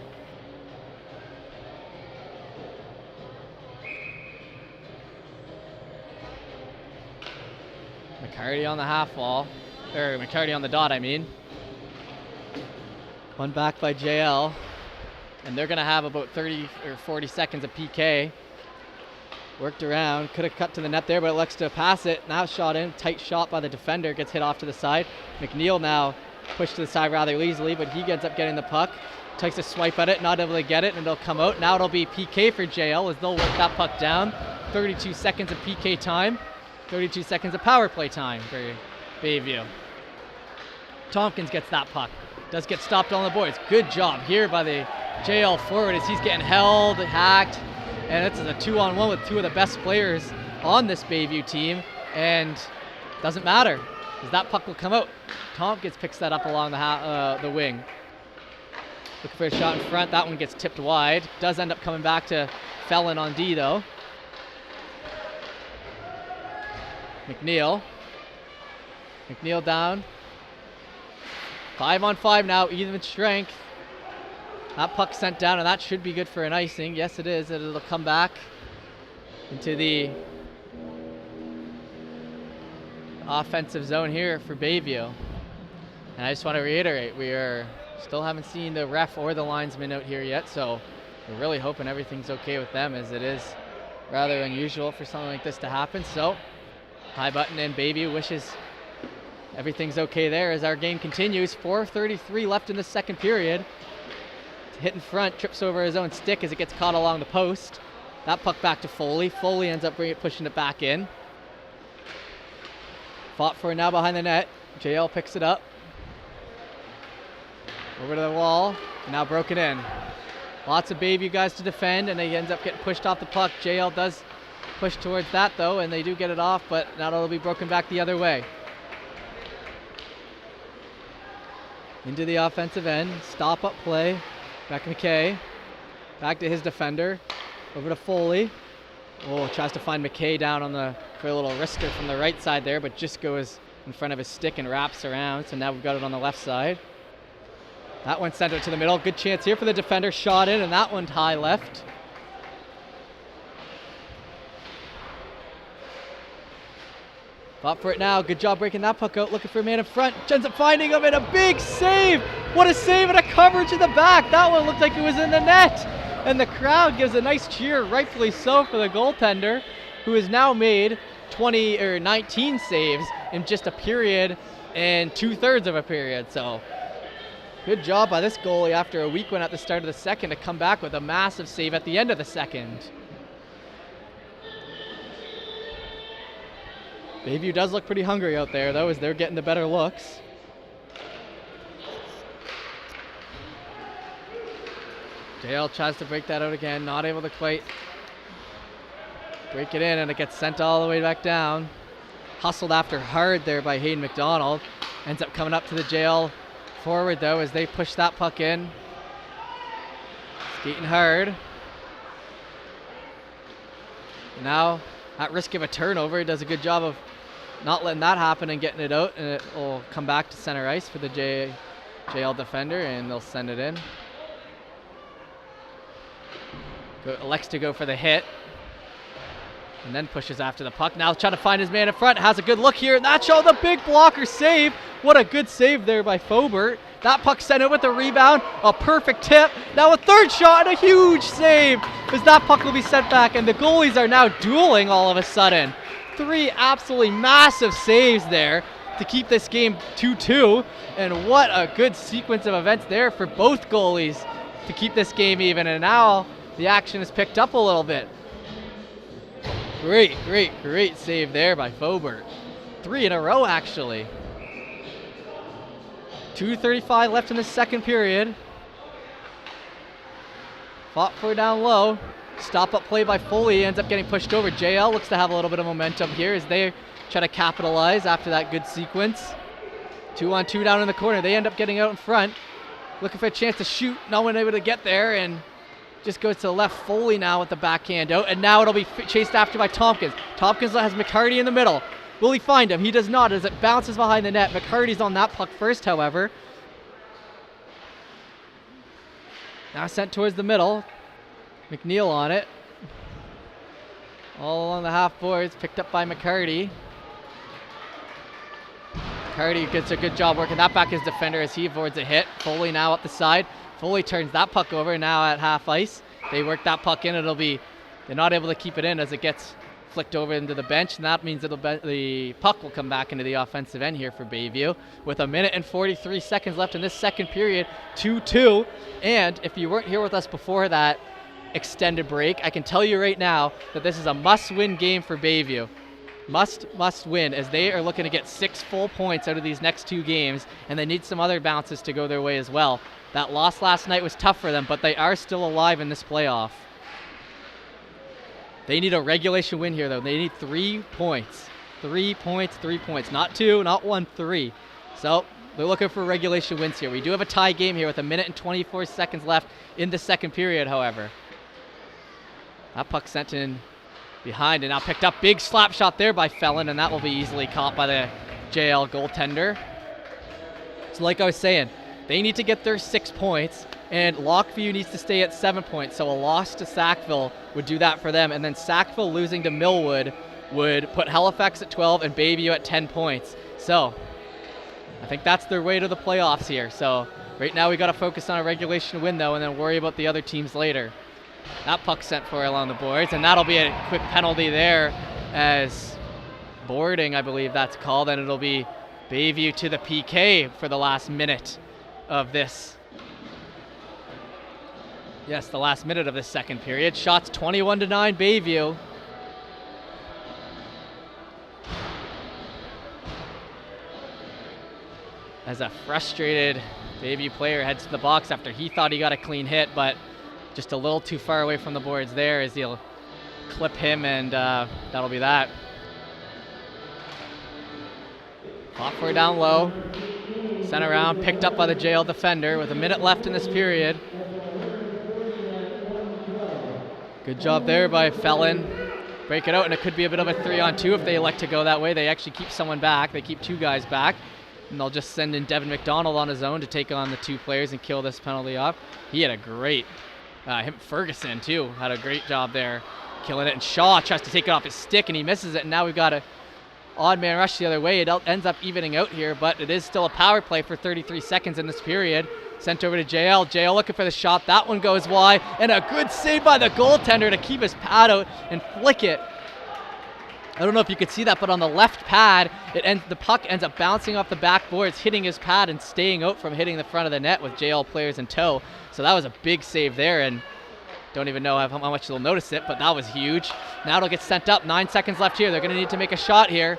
McCarty on the half wall, or McCarty on the dot, I mean. One back by JL, and they're going to have about 30 or 40 seconds of PK. Worked around, could have cut to the net there, but elects to pass it. Now shot in, tight shot by the defender, gets hit off to the side. McNeil now pushed to the side rather easily, but he ends up getting the puck. Takes a swipe at it, not able to get it, and it'll come out. Now it'll be PK for JL as they'll work that puck down. 32 seconds of PK time, 32 seconds of power play time for Bayview. Tompkins gets that puck. Does get stopped on the boards. Good job here by the JL forward as he's getting held, hacked, and it's a 2-on-1 with two of the best players on this Bayview team, and doesn't matter because that puck will come out. Tompkins picks that up along the wing. Looking for a shot in front. That one gets tipped wide. Does end up coming back to Felon on D though. McNeil down. 5-on-5 now, even strength. That puck sent down, and that should be good for an icing. Yes, it is. It'll come back into the offensive zone here for Bayview. And I just want to reiterate, we still haven't seen the ref or the linesman out here yet, so we're really hoping everything's okay with them, as it is rather unusual for something like this to happen. So high button and Bayview wishes everything's okay there as our game continues. 4:33 left in the second period. Hit in front, trips over his own stick as it gets caught along the post. That puck back to Foley. Foley ends up pushing it back in. Fought for it now behind the net. JL picks it up. Over to the wall, now broken in. Lots of Bayview guys to defend, and he ends up getting pushed off the puck. JL does push towards that though, and they do get it off, but now it'll be broken back the other way. Into the offensive end, stop up play. Back to McKay, back to his defender, over to Foley. Oh, tries to find McKay down for a little wrister from the right side there, but just goes in front of his stick and wraps around, so now we've got it on the left side. That one sent it to the middle. Good chance here for the defender. Shot in, and that one high left. Fought for it now. Good job breaking that puck out. Looking for a man in front. Ends up finding him, and a big save. What a save and a coverage in the back. That one looked like it was in the net. And the crowd gives a nice cheer, rightfully so, for the goaltender, who has now made 19 saves in just a period and 2/3 of a period. So good job by this goalie after a weak one at the start of the second to come back with a massive save at the end of the second. Bayview does look pretty hungry out there though, as they're getting the better looks. JL tries to break that out again, not able to quite break it in, and it gets sent all the way back down. Hustled after hard there by Hayden McDonald. Ends up coming up to the JL forward though as they push that puck in. Skating hard. And now at risk of a turnover, he does a good job of not letting that happen and getting it out, and it will come back to center ice for the JL defender, and they'll send it in. Elects to go for the hit and then pushes after the puck. Now trying to find his man in front, has a good look here, and that's the big blocker save. What a good save there by Fobert. That puck sent it with a rebound, a perfect tip. Now a third shot and a huge save as that puck will be sent back, and the goalies are now dueling all of a sudden. 3 absolutely massive saves there to keep this game 2-2, and what a good sequence of events there for both goalies to keep this game even, and now the action is picked up a little bit. Great save there by Fobert. 3 in a row actually. 2:35 left in the second period. Fought for it down low. Stop up play by Foley, ends up getting pushed over. JL looks to have a little bit of momentum here as they try to capitalize after that good sequence. 2-on-2 down in the corner. They end up getting out in front. Looking for a chance to shoot. No one able to get there, and just goes to the left. Foley now with the backhand out, and now it'll be chased after by Tompkins. Tompkins has McCarty in the middle. Will he find him? He does not as it bounces behind the net. McCarty's on that puck first, however. Now sent towards the middle. McNeil on it. All along the half boards, picked up by McCarty. McCarty gets a good job working that back his defender as he avoids a hit. Foley now up the side. Foley turns that puck over now at half ice. They work that puck in. It'll be They're not able to keep it in as it gets flicked over into the bench, and that means the puck will come back into the offensive end here for Bayview with 1 minute and 43 seconds left in this second period, 2-2. And if you weren't here with us before that extended break, I can tell you right now that this is a must-win game for Bayview. Must win, as they are looking to get 6 full points out of these next 2 games, and they need some other bounces to go their way as well. That loss last night was tough for them, but they are still alive in this playoff. They need a regulation win here, though. They need 3 points. 3 points, 3 points. Not 2, not 1, 3. So they're looking for regulation wins here. We do have a tie game here with 1 minute and 24 seconds left in the second period, however. That puck sent in behind and now picked up. Big slap shot there by Felon, and that will be easily caught by the JL goaltender. So like I was saying, they need to get their 6 points, and Lockview needs to stay at 7 points. So a loss to Sackville would do that for them, and then Sackville losing to Millwood would put Halifax at 12 and Bayview at 10 points. So I think that's their way to the playoffs here. So right now we got to focus on a regulation win, though, and then worry about the other teams later. That puck sent for along the boards, and that'll be a quick penalty there as boarding, I believe that's called, and it'll be Bayview to the PK for the last minute of this. Yes, the last minute of this second period. Shots 21-9 Bayview. As a frustrated Bayview player heads to the box after he thought he got a clean hit, but just a little too far away from the boards there, as he'll clip him, and that'll be that. Fought for it down low. Sent around, picked up by the JL defender with 1 minute left in this period. Good job there by Felon. Break it out, and it could be a bit of a 3-on-2 if they elect to go that way. They actually keep someone back. They keep 2 guys back, and they'll just send in Devin McDonald on his own to take on the 2 players and kill this penalty off. He had a great Ferguson, too, had a great job there killing it. And Shaw tries to take it off his stick, and he misses it. And now we've got a odd man rush the other way. It ends up evening out here, but it is still a power play for 33 seconds in this period. Sent over to JL. JL looking for the shot. That one goes wide, and a good save by the goaltender to keep his pad out and flick it. I don't know if you could see that, but on the left pad, the puck ends up bouncing off the backboards, hitting his pad and staying out from hitting the front of the net with JL players in tow. So that was a big save there, and don't even know how much they'll notice it, but that was huge. Now it'll get sent up. 9 seconds left here. They're going to need to make a shot here.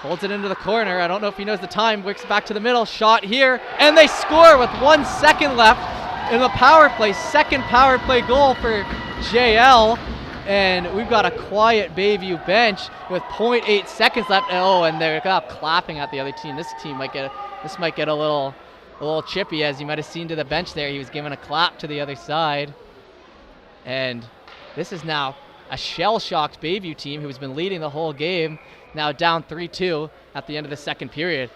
Holds it into the corner. I don't know if he knows the time. Wicks back to the middle. Shot here, and they score with 1 second left in the power play. Second power play goal for JL. And we've got a quiet Bayview bench with 0.8 seconds left. Oh, and they're clapping at the other team. This might get a little chippy, as you might have seen to the bench there. He was giving a clap to the other side. And this is now a shell-shocked Bayview team who's been leading the whole game, now down 3-2 at the end of the second period.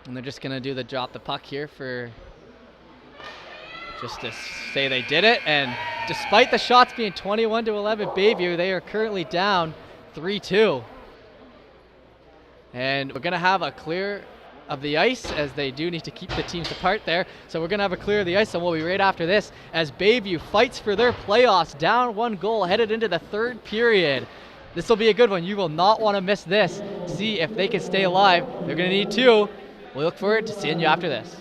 And they're just going to do the drop the puck here for just to say they did it. And despite the shots being 21-11 Bayview, they are currently down 3-2. And we're going to have a clear of the ice, as they do need to keep the teams apart there. So we're going to have a clear of the ice, and we'll be right after this as Bayview fights for their playoffs, down 1 goal, headed into the third period. This will be a good one. You will not want to miss this. See if they can stay alive. They're going to need 2. We look forward to seeing you after this.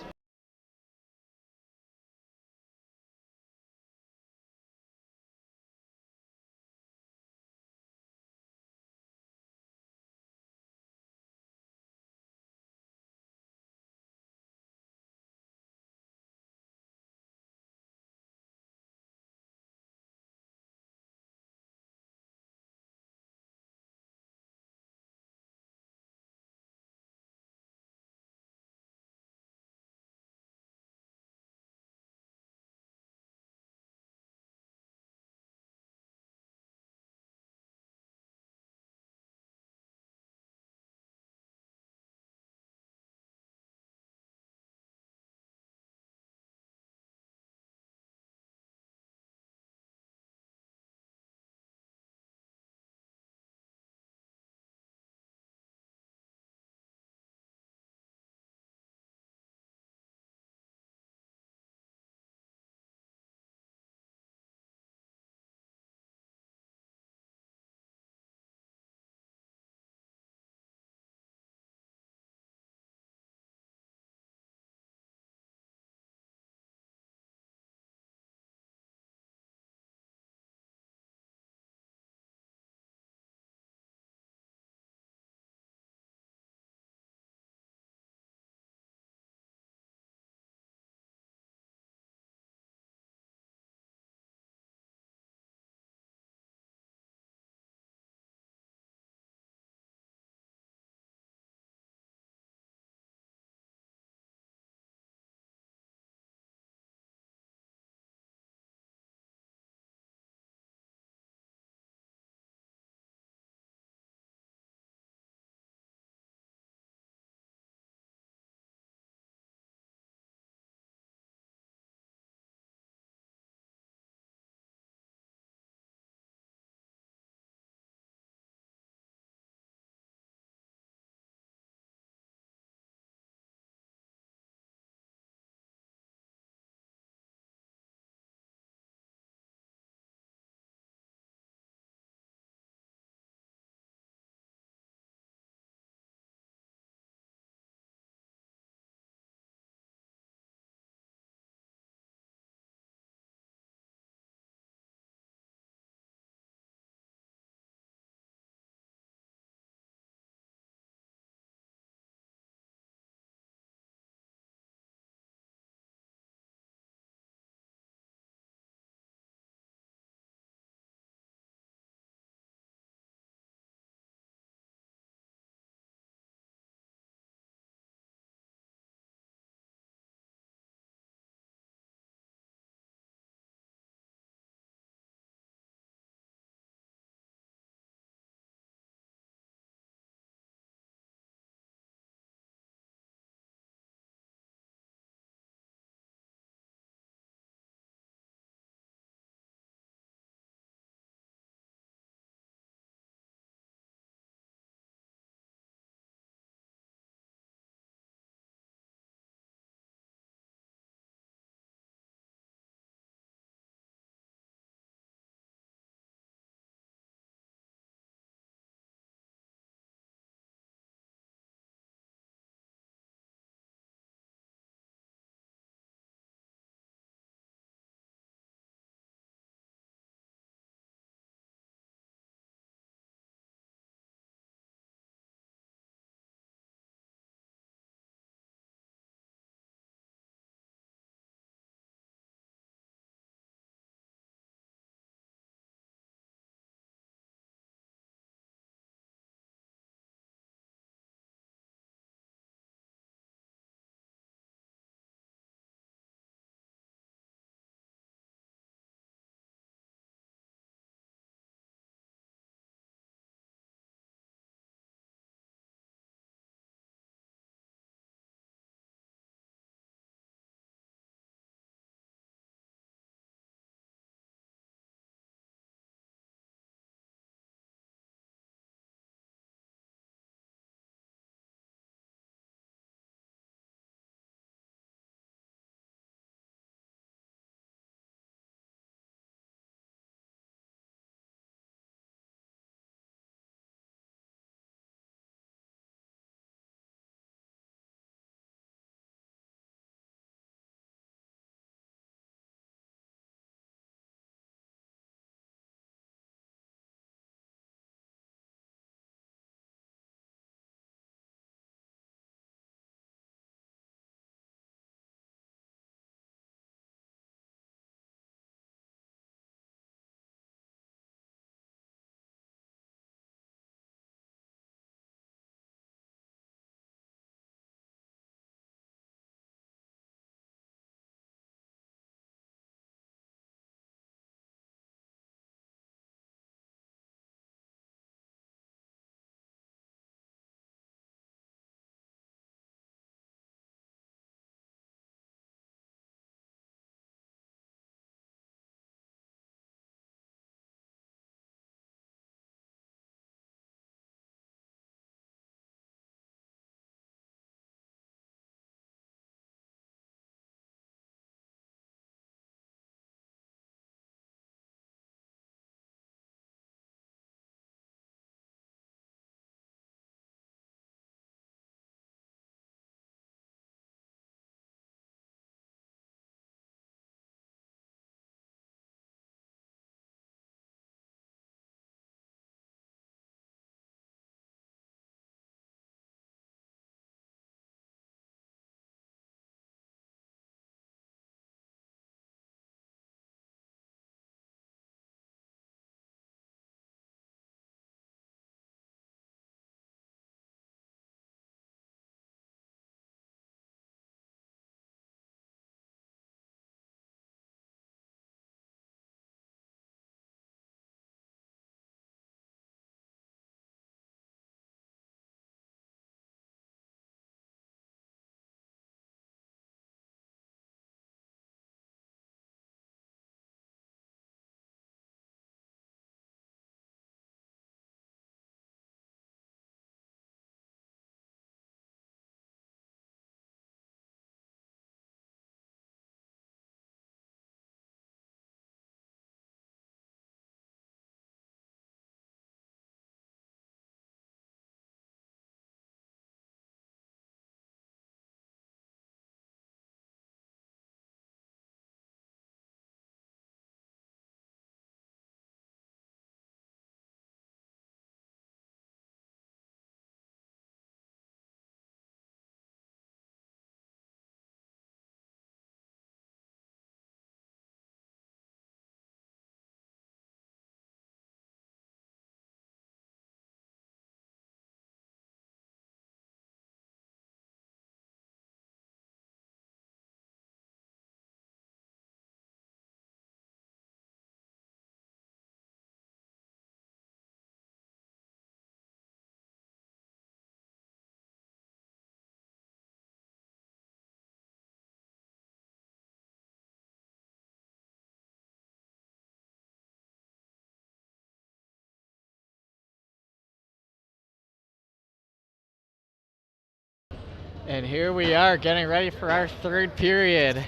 And here we are getting ready for our third period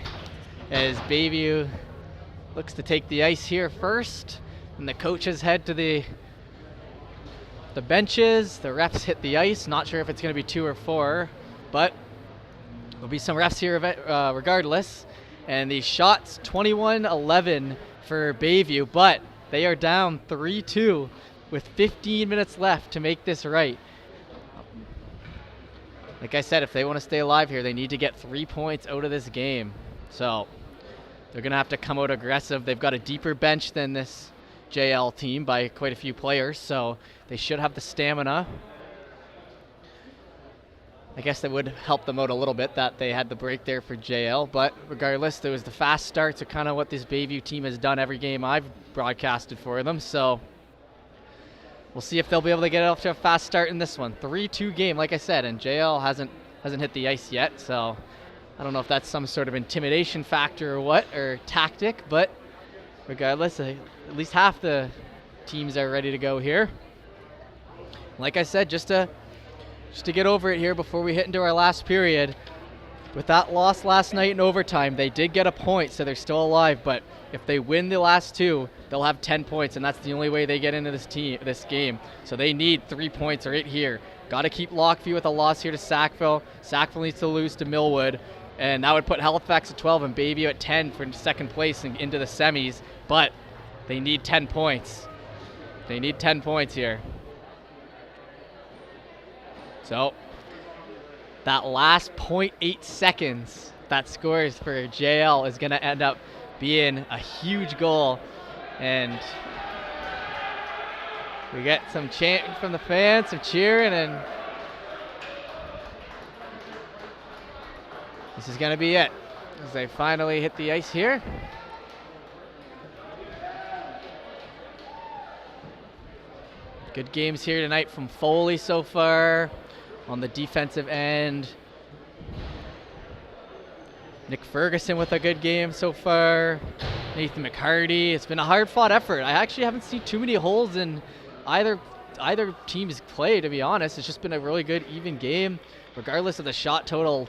as Bayview looks to take the ice here first, and the coaches head to the benches. The refs hit the ice. Not sure if it's going to be 2 or 4, but there'll be some refs here regardless. And the shots 21-11 for Bayview, but they are down 3-2 with 15 minutes left to make this right. Like I said, if they want to stay alive here, they need to get 3 points out of this game. So they're going to have to come out aggressive. They've got a deeper bench than this JL team by quite a few players, so they should have the stamina. I guess that would help them out a little bit that they had the break there for JL, but regardless, there was the fast starts are kind of what this Bayview team has done every game I've broadcasted for them, so we'll see if they'll be able to get off to a fast start in this one. 3-2 game, like I said, and JL hasn't hit the ice yet, so I don't know if that's some sort of intimidation factor or what, or tactic, but regardless, at least half the teams are ready to go here. Like I said, just to get over it here before we hit into our last period, with that loss last night in overtime, they did get a point, so they're still alive, but if they win the last 2, they'll have 10 points, and that's the only way they get into this game. So they need 3 points right here. Got to keep Lockview with a loss here to Sackville. Sackville needs to lose to Millwood, and that would put Halifax at 12 and Bayview at 10 for second place and into the semis, but they need 10 points. They need 10 points here. So that last 0.8 seconds that scores for JL is going to end up being a huge goal, and we get some chanting from the fans, some cheering, and this is going to be it as they finally hit the ice here. Good games here tonight from Foley so far on the defensive end. Nick Ferguson with a good game so far. Nathan McCarty. It's been a hard-fought effort. I actually haven't seen too many holes in either team's play, to be honest. It's just been a really good, even game. Regardless of the shot total,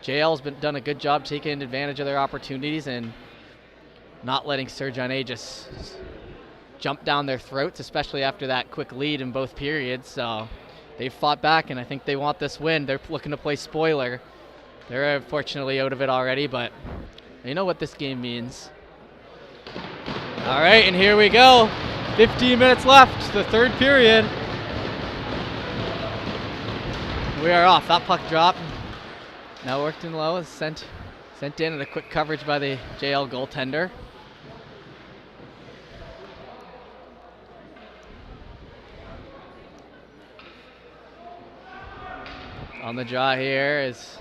JL's done a good job taking advantage of their opportunities and not letting Sergiane just jump down their throats, especially after that quick lead in both periods. So they've fought back, and I think they want this win. They're looking to play spoiler. They're unfortunately out of it already, but they know what this game means. All right, and here we go. 15 minutes left, the third period. We are off. That puck dropped. Now worked in low, sent in, and a quick coverage by the JL goaltender. On the draw here is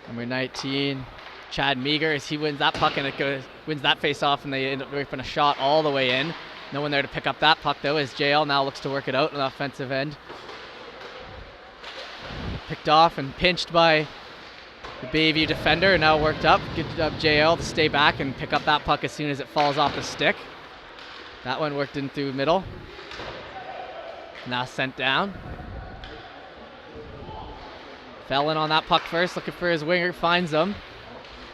number 19, Chad Meager, as he wins that puck and wins that face-off, and they end up ripping a shot all the way in. No one there to pick up that puck, though, as JL now looks to work it out on the offensive end. Picked off and pinched by the Bayview defender, and now worked up. Good job, JL, to stay back and pick up that puck as soon as it falls off the stick. That one worked in through middle. Now sent down. Fell in on that puck first, looking for his winger, finds him.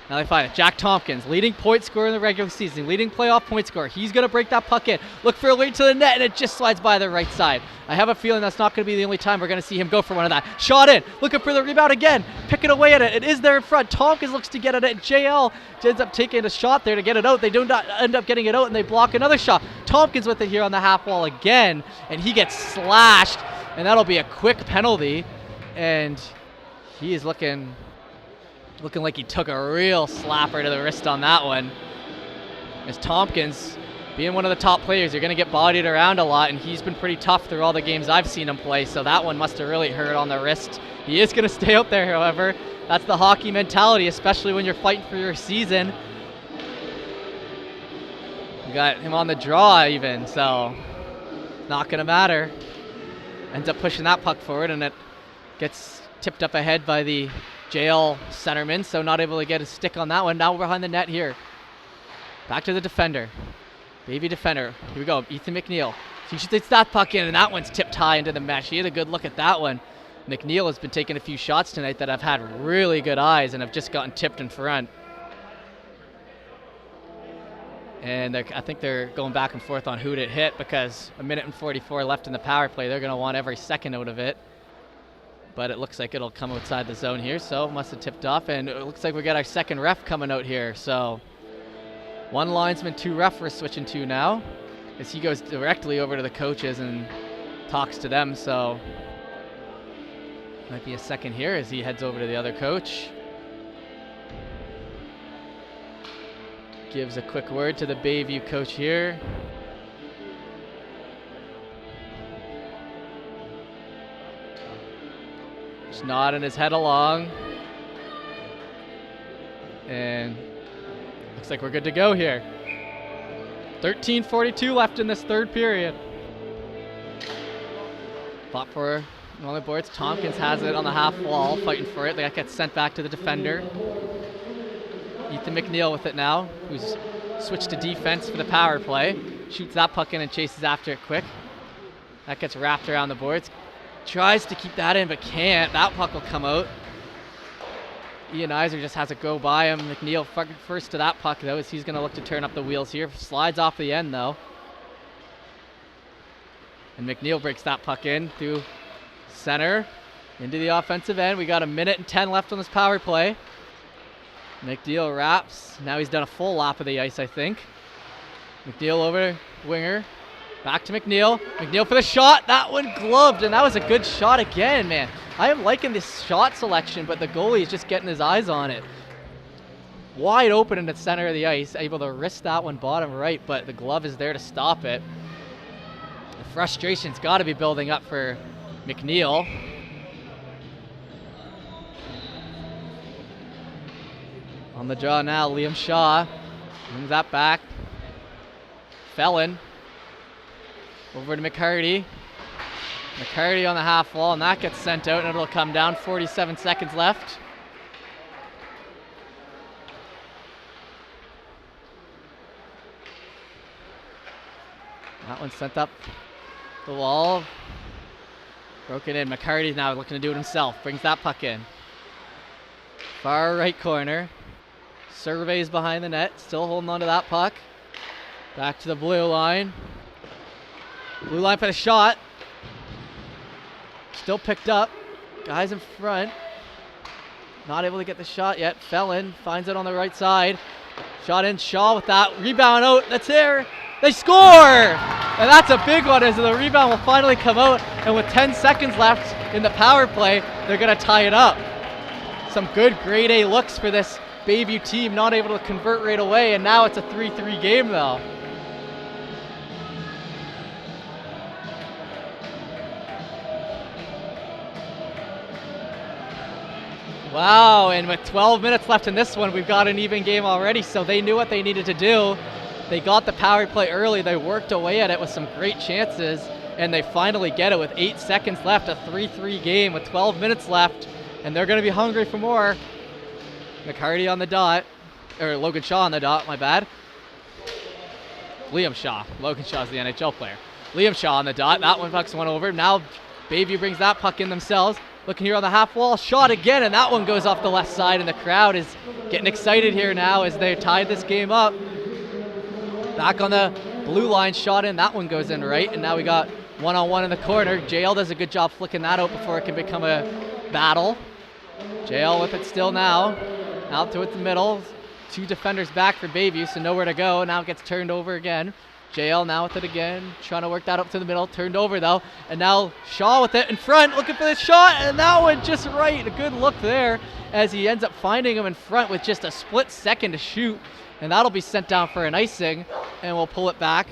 Now they find it. Jack Tompkins, leading point scorer in the regular season, leading playoff point scorer. He's going to break that puck in. Look for a lead to the net, and it just slides by the right side. I have a feeling that's not going to be the only time we're going to see him go for one of that. Shot in, looking for the rebound again, picking away at it. It is there in front. Tompkins looks to get at it. JL ends up taking a shot there to get it out. They do not end up getting it out, and they block another shot. Tompkins with it here on the half wall again, and he gets slashed, and that'll be a quick penalty. And he is looking like he took a real slapper to the wrist on that one. As Tompkins, being one of the top players, you're going to get bodied around a lot, and he's been pretty tough through all the games I've seen him play, so that one must have really hurt on the wrist. He is going to stay out there, however. That's the hockey mentality, especially when you're fighting for your season. You got him on the draw even, so not going to matter. Ends up pushing that puck forward, and it gets tipped up ahead by the JL centerman, so not able to get a stick on that one. Now we're behind the net here. Back to the defender. Bayview defender. Here we go. Ethan McNeil. He shoots that puck in, and that one's tipped high into the mesh. He had a good look at that one. McNeil has been taking a few shots tonight that have had really good eyes and have just gotten tipped in front. And I think they're going back and forth on who to hit because 1:44 left in the power play. They're going to want every second out of it. But it looks like it'll come outside the zone here, so must have tipped off. And it looks like we got our second ref coming out here. So 1 linesman, 2 ref we're switching to now, as he goes directly over to the coaches and talks to them. So might be a second here as he heads over to the other coach. Gives a quick word to the Bayview coach here. Just nodding his head along. And looks like we're good to go here. 13:42 left in this third period. Fought for on the boards. Tompkins has it on the half wall, fighting for it. That gets sent back to the defender. Ethan McNeil with it now, who's switched to defense for the power play. Shoots that puck in and chases after it quick. That gets wrapped around the boards. Tries to keep that in, but can't. That puck will come out. Ian Iser just has to go by him. McNeil first to that puck, though, as he's going to look to turn up the wheels here. Slides off the end, though. And McNeil breaks that puck in through center into the offensive end. We got 1:10 left on this power play. McNeil wraps. Now he's done a full lap of the ice, I think. McNeil over winger. Back to McNeil. McNeil for the shot. That one gloved, and that was a good shot again, man. I am liking this shot selection, but the goalie is just getting his eyes on it. Wide open in the center of the ice, able to wrist that one bottom right, but the glove is there to stop it. The frustration's got to be building up for McNeil. On the draw now, Liam Shaw brings that back. Felon over to McCarty. McCarty on the half wall, and that gets sent out, and it'll come down. 47 seconds left. That one sent up the wall. Broken in. McCarty now looking to do it himself. Brings that puck in. Far right corner. Surveys behind the net. Still holding on to that puck. Back to the blue line. Blue line for the shot. Still picked up. Guys in front. Not able to get the shot yet. Felon finds it on the right side. Shot in. Shaw with that. Rebound out. That's there. They score! And that's a big one as the rebound will finally come out. And with 10 seconds left in the power play, they're going to tie it up. Some good grade A looks for this Bayview team. Not able to convert right away. And now it's a 3-3 game though. Wow, and with 12 minutes left in this one, we've got an even game already, so they knew what they needed to do. They got the power play early, they worked away at it with some great chances, and they finally get it with 8 seconds left, a 3-3 game with 12 minutes left, and they're going to be hungry for more. McCarty on the dot, or Logan Shaw on the dot, my bad. Liam Shaw. Logan Shaw's the NHL player. Liam Shaw on the dot, that one pucks one over. Now Bayview brings that puck in themselves. Looking here on the half wall, shot again, and that one goes off the left side, and the crowd is getting excited here now as they tied this game up. Back on the blue line, shot in, that one goes in right, and now we got one-on-one in the corner. JL does a good job flicking that out before it can become a battle. JL with it still now, out to the middle. 2 defenders back for Bayview, so nowhere to go. Now it gets turned over again. JL now with it again, trying to work that up to the middle, turned over though, and now Shaw with it in front, looking for the shot, and that one just right. A good look there as he ends up finding him in front with just a split second to shoot, and that'll be sent down for an icing, and we'll pull it back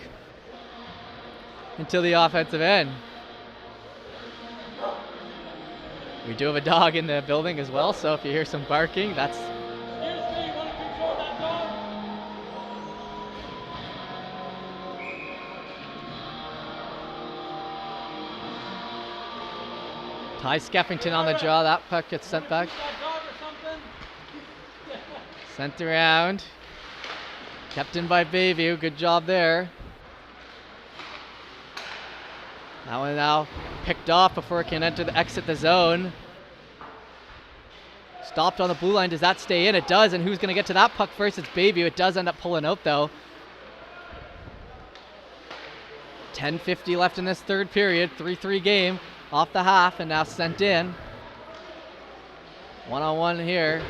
into the offensive end. We do have a dog in the building as well, so if you hear some barking, that's Ty Skeffington on the draw. That puck gets sent back. Sent around. Kept in by Bayview. Good job there. That one now picked tipped off before it can exit the zone. Stopped on the blue line. Does that stay in? It does. And who's going to get to that puck first? It's Bayview. It does end up pulling out, though. 10:50 left in this third period. 3-3 game off the half and now sent in. One-on-one here.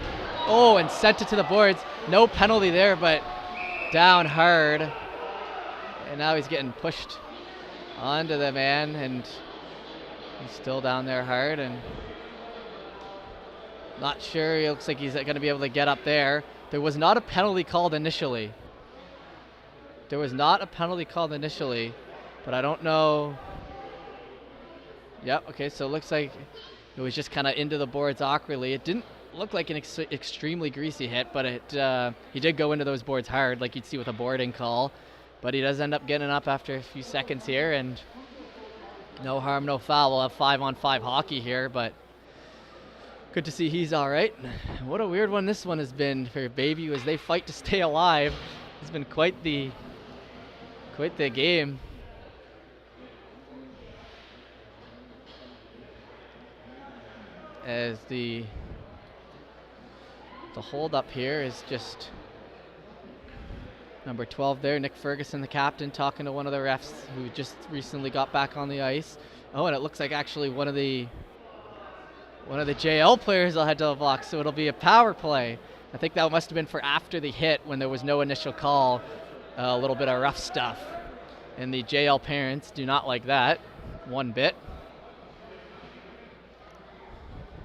Oh, and sent it to the boards. No penalty there, but down hard. And now he's getting pushed onto the man, and he's still down there hard. And not sure. It looks like he's going to be able to get up there. There was not a penalty called initially. There was not a penalty called initially, but I don't know. Yep, okay, so it looks like it was just kind of into the boards awkwardly. It didn't look like an extremely greasy hit, but he did go into those boards hard, like you'd see with a boarding call. But he does end up getting up after a few seconds here, and no harm, no foul. We'll have 5-on-5 hockey here, but good to see he's all right. What a weird one this one has been for Bayview as they fight to stay alive. It's been quite the game. As the hold up here is just number 12 there, Nick Ferguson, the captain, talking to one of the refs who just recently got back on the ice. Oh, and it looks like actually one of the JL players will head to the box, so it'll be a power play. I think that must have been for after the hit when there was no initial call. A little bit of rough stuff. And the JL parents do not like that one bit.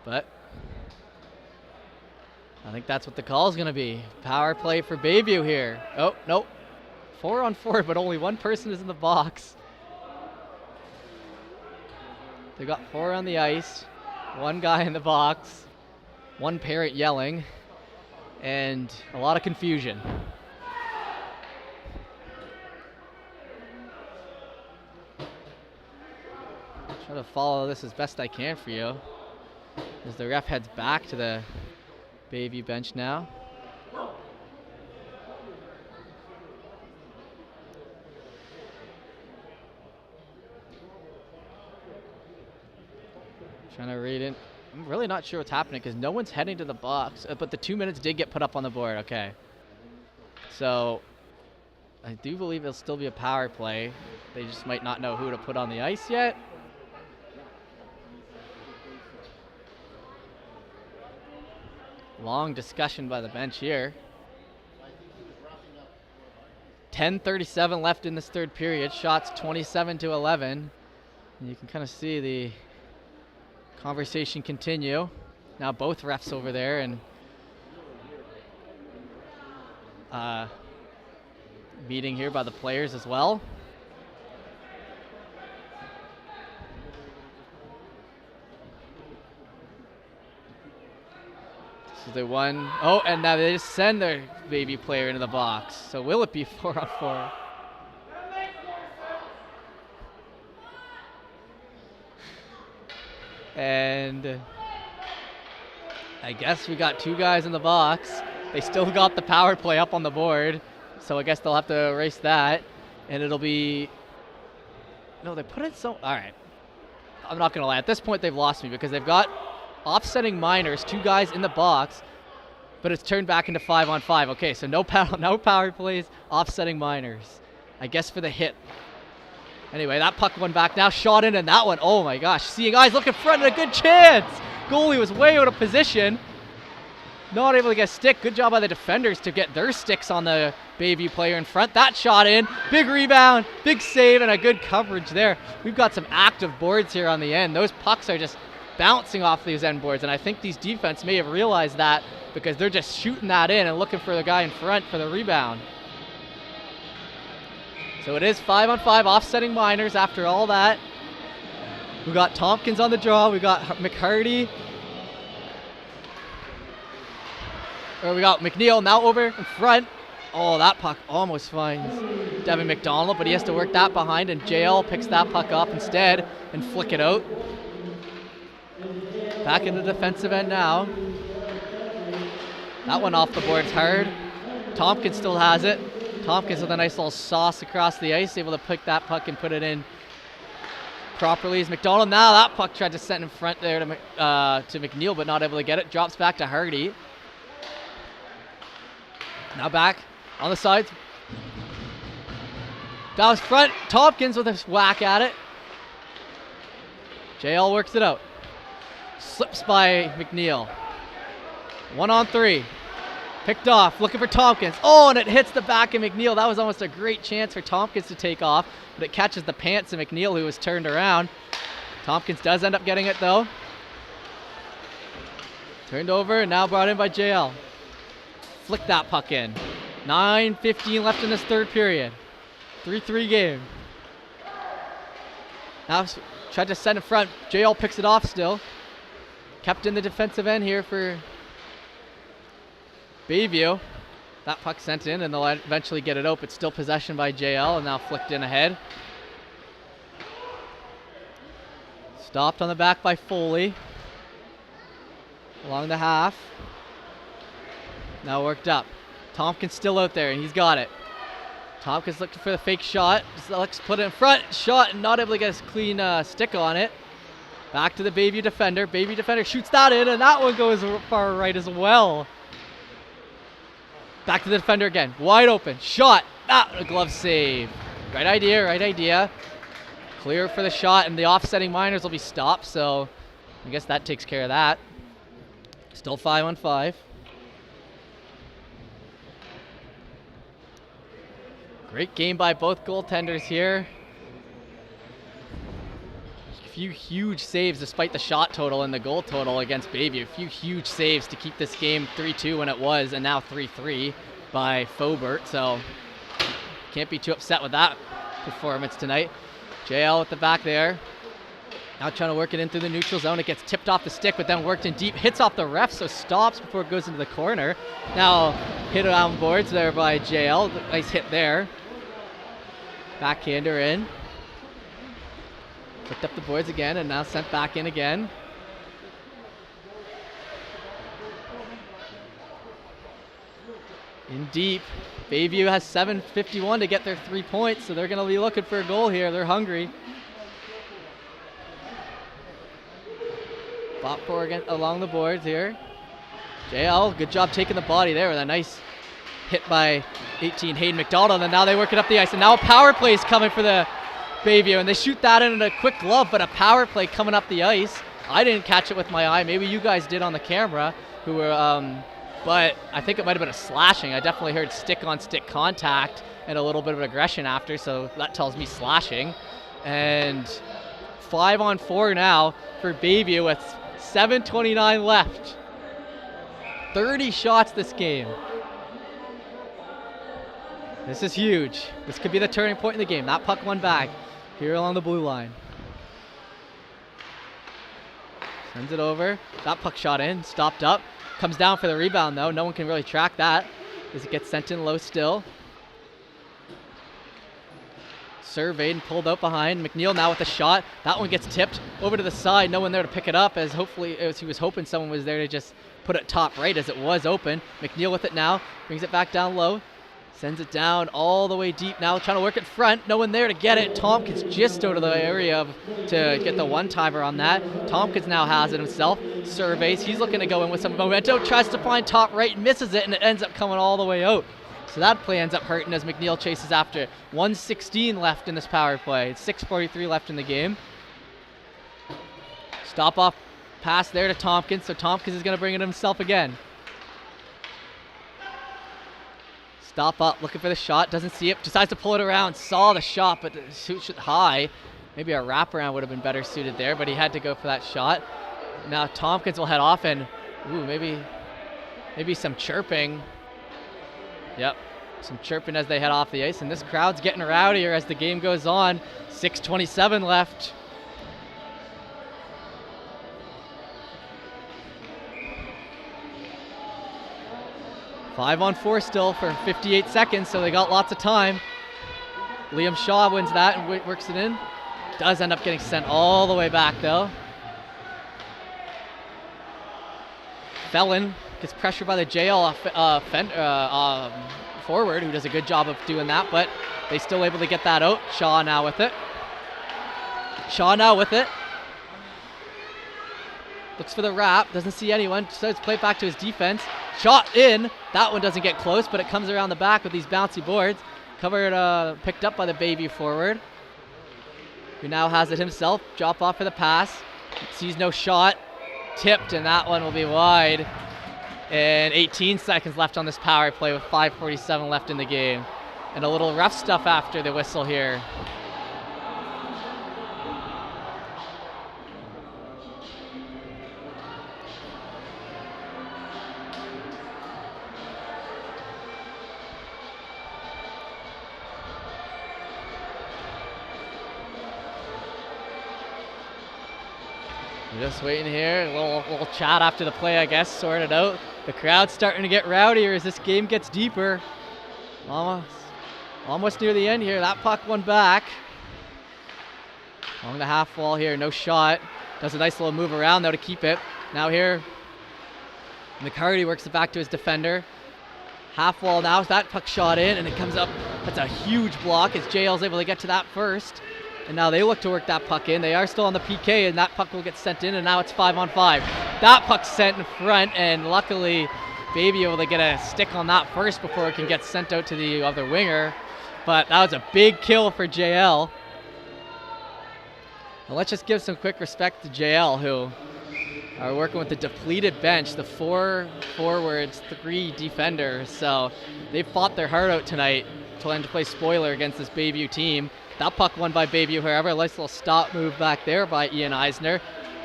But I think that's what the call is going to be. Power play for Bayview here. Oh, nope. 4-on-4, but only one person is in the box. They got 4 on the ice. One guy in the box. One parent yelling. And a lot of confusion. Try to follow this as best I can for you. As the ref heads back to the Bayview bench now. Trying to read it. I'm really not sure what's happening because no one's heading to the box, but the 2 minutes did get put up on the board. Okay. So I do believe it'll still be a power play. They just might not know who to put on the ice yet. Long discussion by the bench here. 10:37 left in this third period. Shots 27-11. And you can kind of see the conversation continue. Now both refs over there and meeting here by the players as well. So they won. Oh, and now they just send their Bayview player into the box. So will it be 4-on-4? And I guess we got 2 guys in the box. They still got the power play up on the board. So I guess they'll have to erase that. And it'll be... No, they put it so... All right. I'm not going to lie. At this point, they've lost me because they've got offsetting minors, 2 guys in the box, but it's turned back into 5-on-5. Okay, so no power plays, offsetting minors. I guess for the hit. Anyway, that puck went back now, shot in, and that one, oh my gosh. Seeing eyes, look in front, and a good chance. Goalie was way out of position. Not able to get a stick. Good job by the defenders to get their sticks on the Bayview player in front. That shot in, big rebound, big save, and a good coverage there. We've got some active boards here on the end. Those pucks are just bouncing off these end boards, and I think these defense may have realized that because they're just shooting that in and looking for the guy in front for the rebound. So it is 5-on-5 offsetting minors after all that. We got Tompkins on the draw. We got McCarty. Or we got McNeil now over in front. Oh, that puck almost finds Devin McDonald, but he has to work that behind, and JL picks that puck up instead and flick it out. Back in the defensive end now. That one off the boards hard. Tompkins still has it. Tompkins with a nice little sauce across the ice, able to pick that puck and put it in properly is McDonald. Now that puck tried to send in front there to McNeil, but not able to get it. Drops back to Hardy. Now back on the sides. That was front. Tompkins with a whack at it. JL works it out. Slips by McNeil. 1-on-3. Picked off, looking for Tompkins. Oh, and it hits the back of McNeil. That was almost a great chance for Tompkins to take off, but it catches the pants of McNeil, who was turned around. Tompkins does end up getting it, though. Turned over and now brought in by JL. Flick that puck in. 9:15 left in this third period. 3-3 game. Now tried to send in front. JL picks it off still. Kept in the defensive end here for Bayview. That puck sent in and they'll eventually get it out, but still possession by JL and now flicked in ahead. Stopped on the back by Foley. Along the half. Now worked up. Tompkins still out there and he's got it. Tompkins looking for the fake shot. Alex put it in front. Shot and not able to get a clean stick on it. Back to the Bayview defender. Bayview defender shoots that in and that one goes far right as well. Back to the defender again. Wide open. Shot. A glove save. Right idea, right idea. Clear for the shot, and the offsetting minors will be stopped, so I guess that takes care of that. Still 5-on-5. Great game by both goaltenders here. A few huge saves despite the shot total and the goal total against Bayview. A few huge saves to keep this game 3-2 when it was, and now 3-3 by Faubert. So can't be too upset with that performance tonight. JL at the back there. Now trying to work it in through the neutral zone. It gets tipped off the stick, but then worked in deep. Hits off the ref, so stops before it goes into the corner. Now hit on boards there by JL. Nice hit there. Backhander in. Picked up the boards again and now sent back in again. In deep. Bayview has 7:51 to get their 3 points, so they're going to be looking for a goal here. They're hungry. Bop for again along the boards here. JL, good job taking the body there with a nice hit by 18 Hayden McDonald, and now they work it up the ice, and now a power play is coming for the Bayview, and they shoot that in a quick glove, but a power play coming up the ice. I didn't catch it with my eye. Maybe you guys did on the camera, who were, but I think it might have been a slashing. I definitely heard stick-on-stick contact and a little bit of aggression after, so that tells me slashing. And 5-on-4 now for Bayview with 7:29 left. 30 shots this game. This is huge. This could be the turning point in the game. That puck won back here along the blue line. Sends it over. That puck shot in, stopped up. Comes down for the rebound though. No one can really track that as it gets sent in low still. Surveyed and pulled out behind. McNeil now with a shot. That one gets tipped over to the side. No one there to pick it up, as he was hoping someone was there to just put it top right as it was open. McNeil with it now. Brings it back down low. Sends it down all the way deep now, trying to work it front. No one there to get it. Tompkins just out of the area to get the one-timer on that. Tompkins now has it himself. Surveys. He's looking to go in with some momentum. Tries to find top right, misses it, and it ends up coming all the way out. So that play ends up hurting as McNeil chases after. 1:16 left in this power play. It's 6:43 left in the game. Stop off pass there to Tompkins, so Tompkins is going to bring it himself again. Stop up, looking for the shot, doesn't see it, decides to pull it around, saw the shot, but shoots it high. Maybe a wraparound would have been better suited there, but he had to go for that shot. Now Tompkins will head off and, maybe some chirping. Yep, some chirping as they head off the ice, and this crowd's getting rowdier as the game goes on. 6:27 left. Five on four still for 58 seconds, so they got lots of time. Liam Shaw wins that and works it in. Does end up getting sent all the way back though. Felon gets pressured by the JL forward, who does a good job of doing that, but they still able to get that out. Shaw now with it. Shaw now with it. Looks for the wrap, doesn't see anyone, starts to play back to his defense. Shot in, that one doesn't get close, but it comes around the back with these bouncy boards. Covered, picked up by the Bayview forward, who now has it himself. Drop off for the pass, sees no shot, tipped, and that one will be wide. And 18 seconds left on this power play with 5:47 left in the game. And a little rough stuff after the whistle here. We're just waiting here, a little chat after the play, I guess, sort it out. The crowd's starting to get rowdier as this game gets deeper. Almost near the end here. That puck won back. Along the half wall here, no shot. Does a nice little move around though to keep it. Now here, McCarty works it back to his defender. Half wall now, that puck shot in and it comes up. That's a huge block as JL's able to get to that first. And now they look to work that puck in. They are still on the PK and that puck will get sent in and now it's 5-on-5. That puck's sent in front and luckily Bayview able to get a stick on that first before it can get sent out to the other winger. But that was a big kill for JL. Now let's just give some quick respect to JL, who are working with the depleted bench, the 4 forwards, 3 defenders. So they fought their heart out tonight to learn to play spoiler against this Bayview team. That puck won by Bayview, however. A nice little stop move back there by Ian Eisner.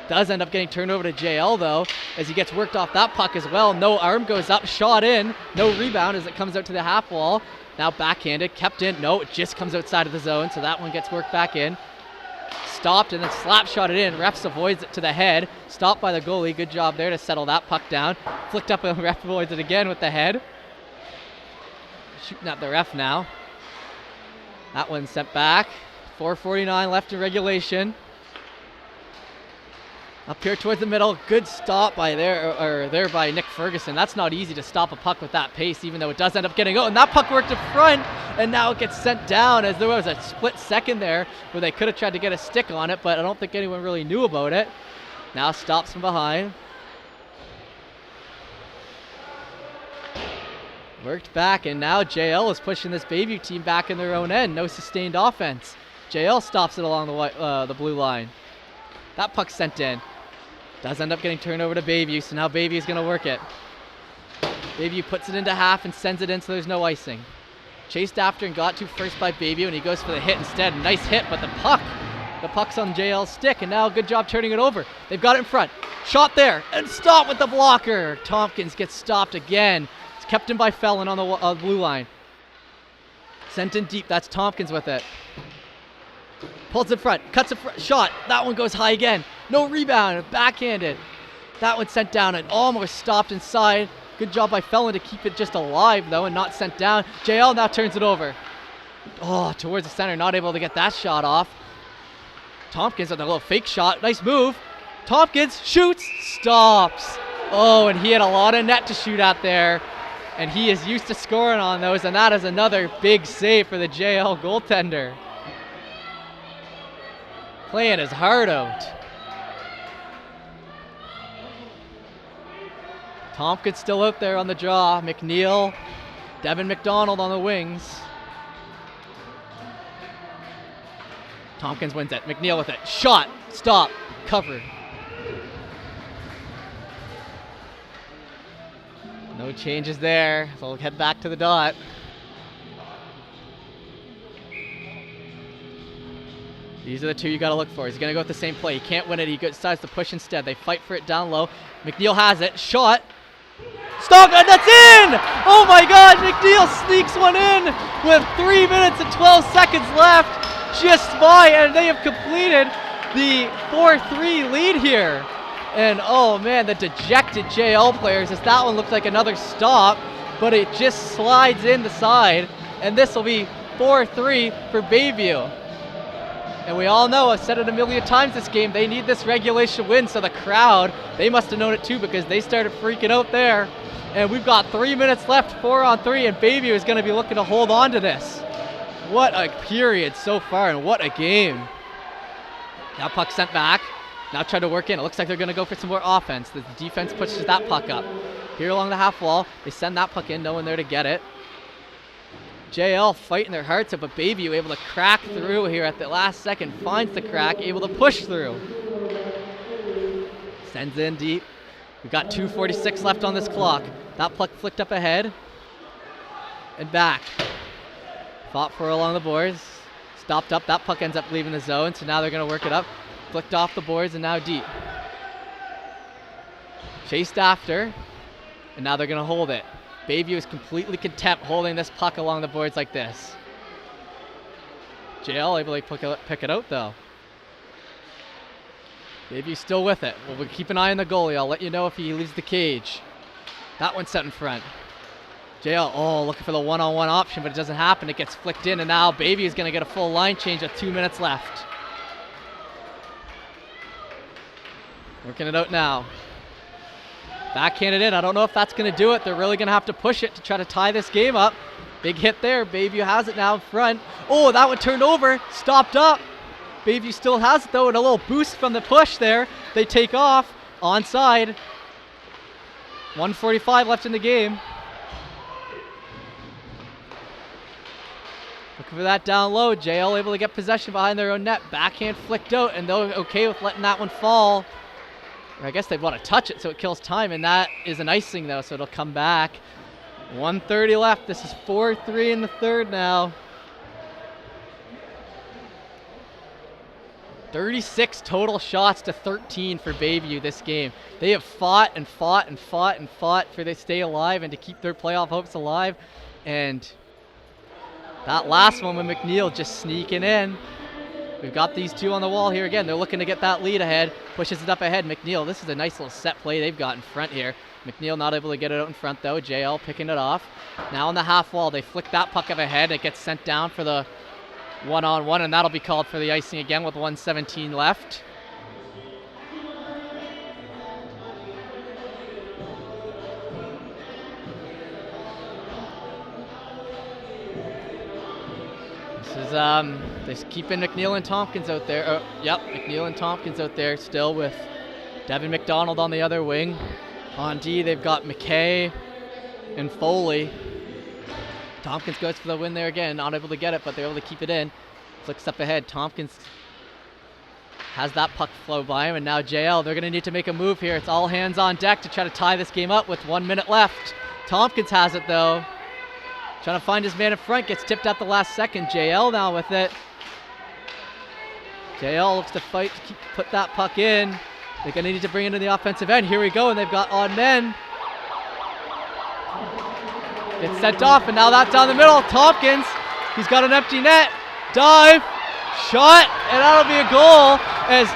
Does end up getting turned over to JL though, as he gets worked off that puck as well. No arm goes up, shot in, no rebound as it comes out to the half wall. Now backhanded, kept in, no, it just comes outside of the zone, so that one gets worked back in. Stopped and then slap shot it in. Refs avoids it to the head. Stopped by the goalie. Good job there to settle that puck down. Flicked up and ref avoids it again with the head. Shooting at the ref now. That one sent back. 4:49 left in regulation. Up here towards the middle. Good stop by there by Nick Ferguson. That's not easy to stop a puck with that pace, even though it does end up getting out. And that puck worked in front, and now it gets sent down as there was a split second there where they could have tried to get a stick on it, but I don't think anyone really knew about it. Now stops from behind. Worked back, and now JL is pushing this Bayview team back in their own end. No sustained offense. JL stops it along the blue line. That puck sent in. Does end up getting turned over to Bayview, so now Bayview is going to work it. Bayview puts it into half and sends it in so there's no icing. Chased after and got to first by Bayview, and he goes for the hit instead. Nice hit, but the puck's on JL's stick, and now good job turning it over. They've got it in front. Shot there, and stop with the blocker. Tompkins gets stopped again. It's kept in by Fellon on the blue line. Sent in deep, that's Tompkins with it. Pulls in front, cuts in front, shot. That one goes high again. No rebound, backhanded. That one sent down and almost stopped inside. Good job by Fellon to keep it just alive though and not sent down. JL now turns it over. Oh, towards the center, not able to get that shot off. Tompkins with a little fake shot, nice move. Tompkins shoots, stops. Oh, and he had a lot of net to shoot at there. And he is used to scoring on those, and that is another big save for the JL goaltender. Playing his heart out. Tompkins still out there on the draw. McNeil, Devin McDonald on the wings. Tompkins wins it. McNeil with it. Shot, stop, covered. No changes there, so we'll head back to the dot. These are the two you got to look for. He's going to go with the same play. He can't win it. He decides to push instead. They fight for it down low. McNeil has it. Shot. Stock, and that's in! Oh my God, McNeil sneaks one in with 3 minutes and 12 seconds left. Just by, and they have completed the 4-3 lead here. And oh man, the dejected JL players, as that one looked like another stop, but it just slides in the side. And this will be 4-3 for Bayview. And we all know, I've said it a million times this game, they need this regulation win, so the crowd, they must have known it too because they started freaking out there. And we've got 3 minutes left, 4-on-3, and Bayview is going to be looking to hold on to this. What a period so far, and what a game. Now puck sent back. Now try to work in. It looks like they're going to go for some more offense. The defense pushes that puck up. Here along the half wall, they send that puck in, no one there to get it. JL fighting their hearts out, but Bayview able to crack through here at the last second. Finds the crack, able to push through. Sends in deep. We've got 2:46 left on this clock. That puck flicked up ahead and back. Fought for along the boards. Stopped up. That puck ends up leaving the zone, so now they're going to work it up. Flicked off the boards and now deep. Chased after, and now they're going to hold it. Bayview is completely content holding this puck along the boards like this. JL able to pick it out though. Bayview still with it. We'll keep an eye on the goalie. I'll let you know if he leaves the cage. That one's set in front. JL, looking for the one-on-one option, but it doesn't happen. It gets flicked in, and now Bayview is going to get a full line change with 2 minutes left. Working it out now. Backhanded in. I don't know if that's going to do it. They're really going to have to push it to try to tie this game up. Big hit there. Bayview has it now in front. Oh, that one turned over. Stopped up. Bayview still has it, though, and a little boost from the push there. They take off. Onside. 1:45 left in the game. Looking for that down low. JL able to get possession behind their own net. Backhand flicked out, and they're okay with letting that one fall. I guess they want to touch it so it kills time, and that is an icing though, so it'll come back. 1:30 left. This is 4-3 in the third now. 36 total shots to 13 for Bayview this game. They have fought and fought and fought and fought for to stay alive and to keep their playoff hopes alive. And that last one with McNeil just sneaking in. We've got these two on the wall here again. They're looking to get that lead ahead. Pushes it up ahead. McNeil, this is a nice little set play they've got in front here. McNeil not able to get it out in front though. JL picking it off. Now on the half wall, they flick that puck up ahead. It gets sent down for the one-on-one, and that'll be called for the icing again with 1:17 left. They're keeping McNeil and Tompkins out there. McNeil and Tompkins out there still with Devin McDonald on the other wing. On D, they've got McKay and Foley. Tompkins goes for the win there again, not able to get it, but they're able to keep it in. Flicks up ahead. Tompkins has that puck flow by him, and now JL, they're going to need to make a move here. It's all hands on deck to try to tie this game up with 1 minute left. Tompkins has it though. Trying to find his man in front, gets tipped at the last second. JL now with it. JL looks to fight to put that puck in. They're going to need to bring it into the offensive end. Here we go, and they've got odd men. Gets sent off, and now that's down the middle. Tompkins, he's got an empty net. Dive, shot, and that'll be a goal as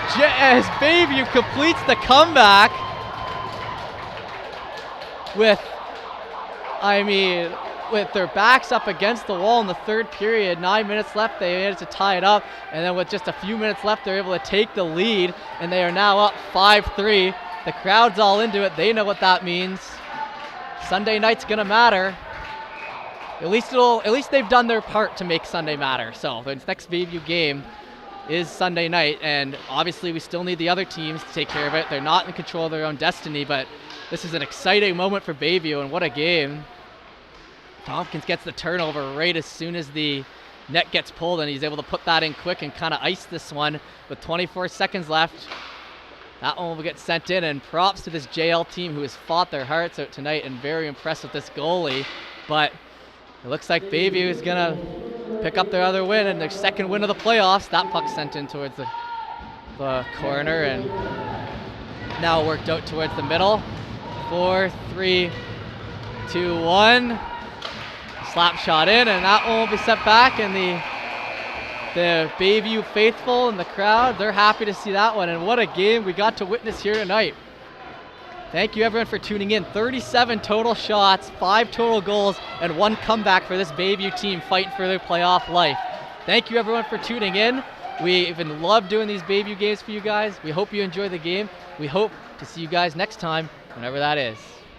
Bayview completes the comeback with their backs up against the wall in the third period. 9 minutes left, they managed to tie it up, and then with just a few minutes left, they're able to take the lead, and they are now up 5-3. The crowd's all into it. They know what that means. Sunday night's gonna matter. At least they've done their part to make Sunday matter. So the next Bayview game is Sunday night, and obviously we still need the other teams to take care of it. They're not in control of their own destiny, but this is an exciting moment for Bayview, and what a game. Tompkins gets the turnover right as soon as the net gets pulled, and he's able to put that in quick and kind of ice this one with 24 seconds left. That one will get sent in, and props to this JL team who has fought their hearts out tonight and very impressed with this goalie. But it looks like Bayview is going to pick up their other win and their second win of the playoffs. That puck sent in towards the corner and now worked out towards the middle. 4, 3, 2, 1. Slap shot in, and that one will be set back, and the Bayview faithful and the crowd, they're happy to see that one, and what a game we got to witness here tonight. Thank you everyone for tuning in. 37 total shots, 5 total goals, and 1 comeback for this Bayview team fighting for their playoff life. Thank you everyone for tuning in. We even love doing these Bayview games for you guys. We hope you enjoy the game. We hope to see you guys next time, whenever that is.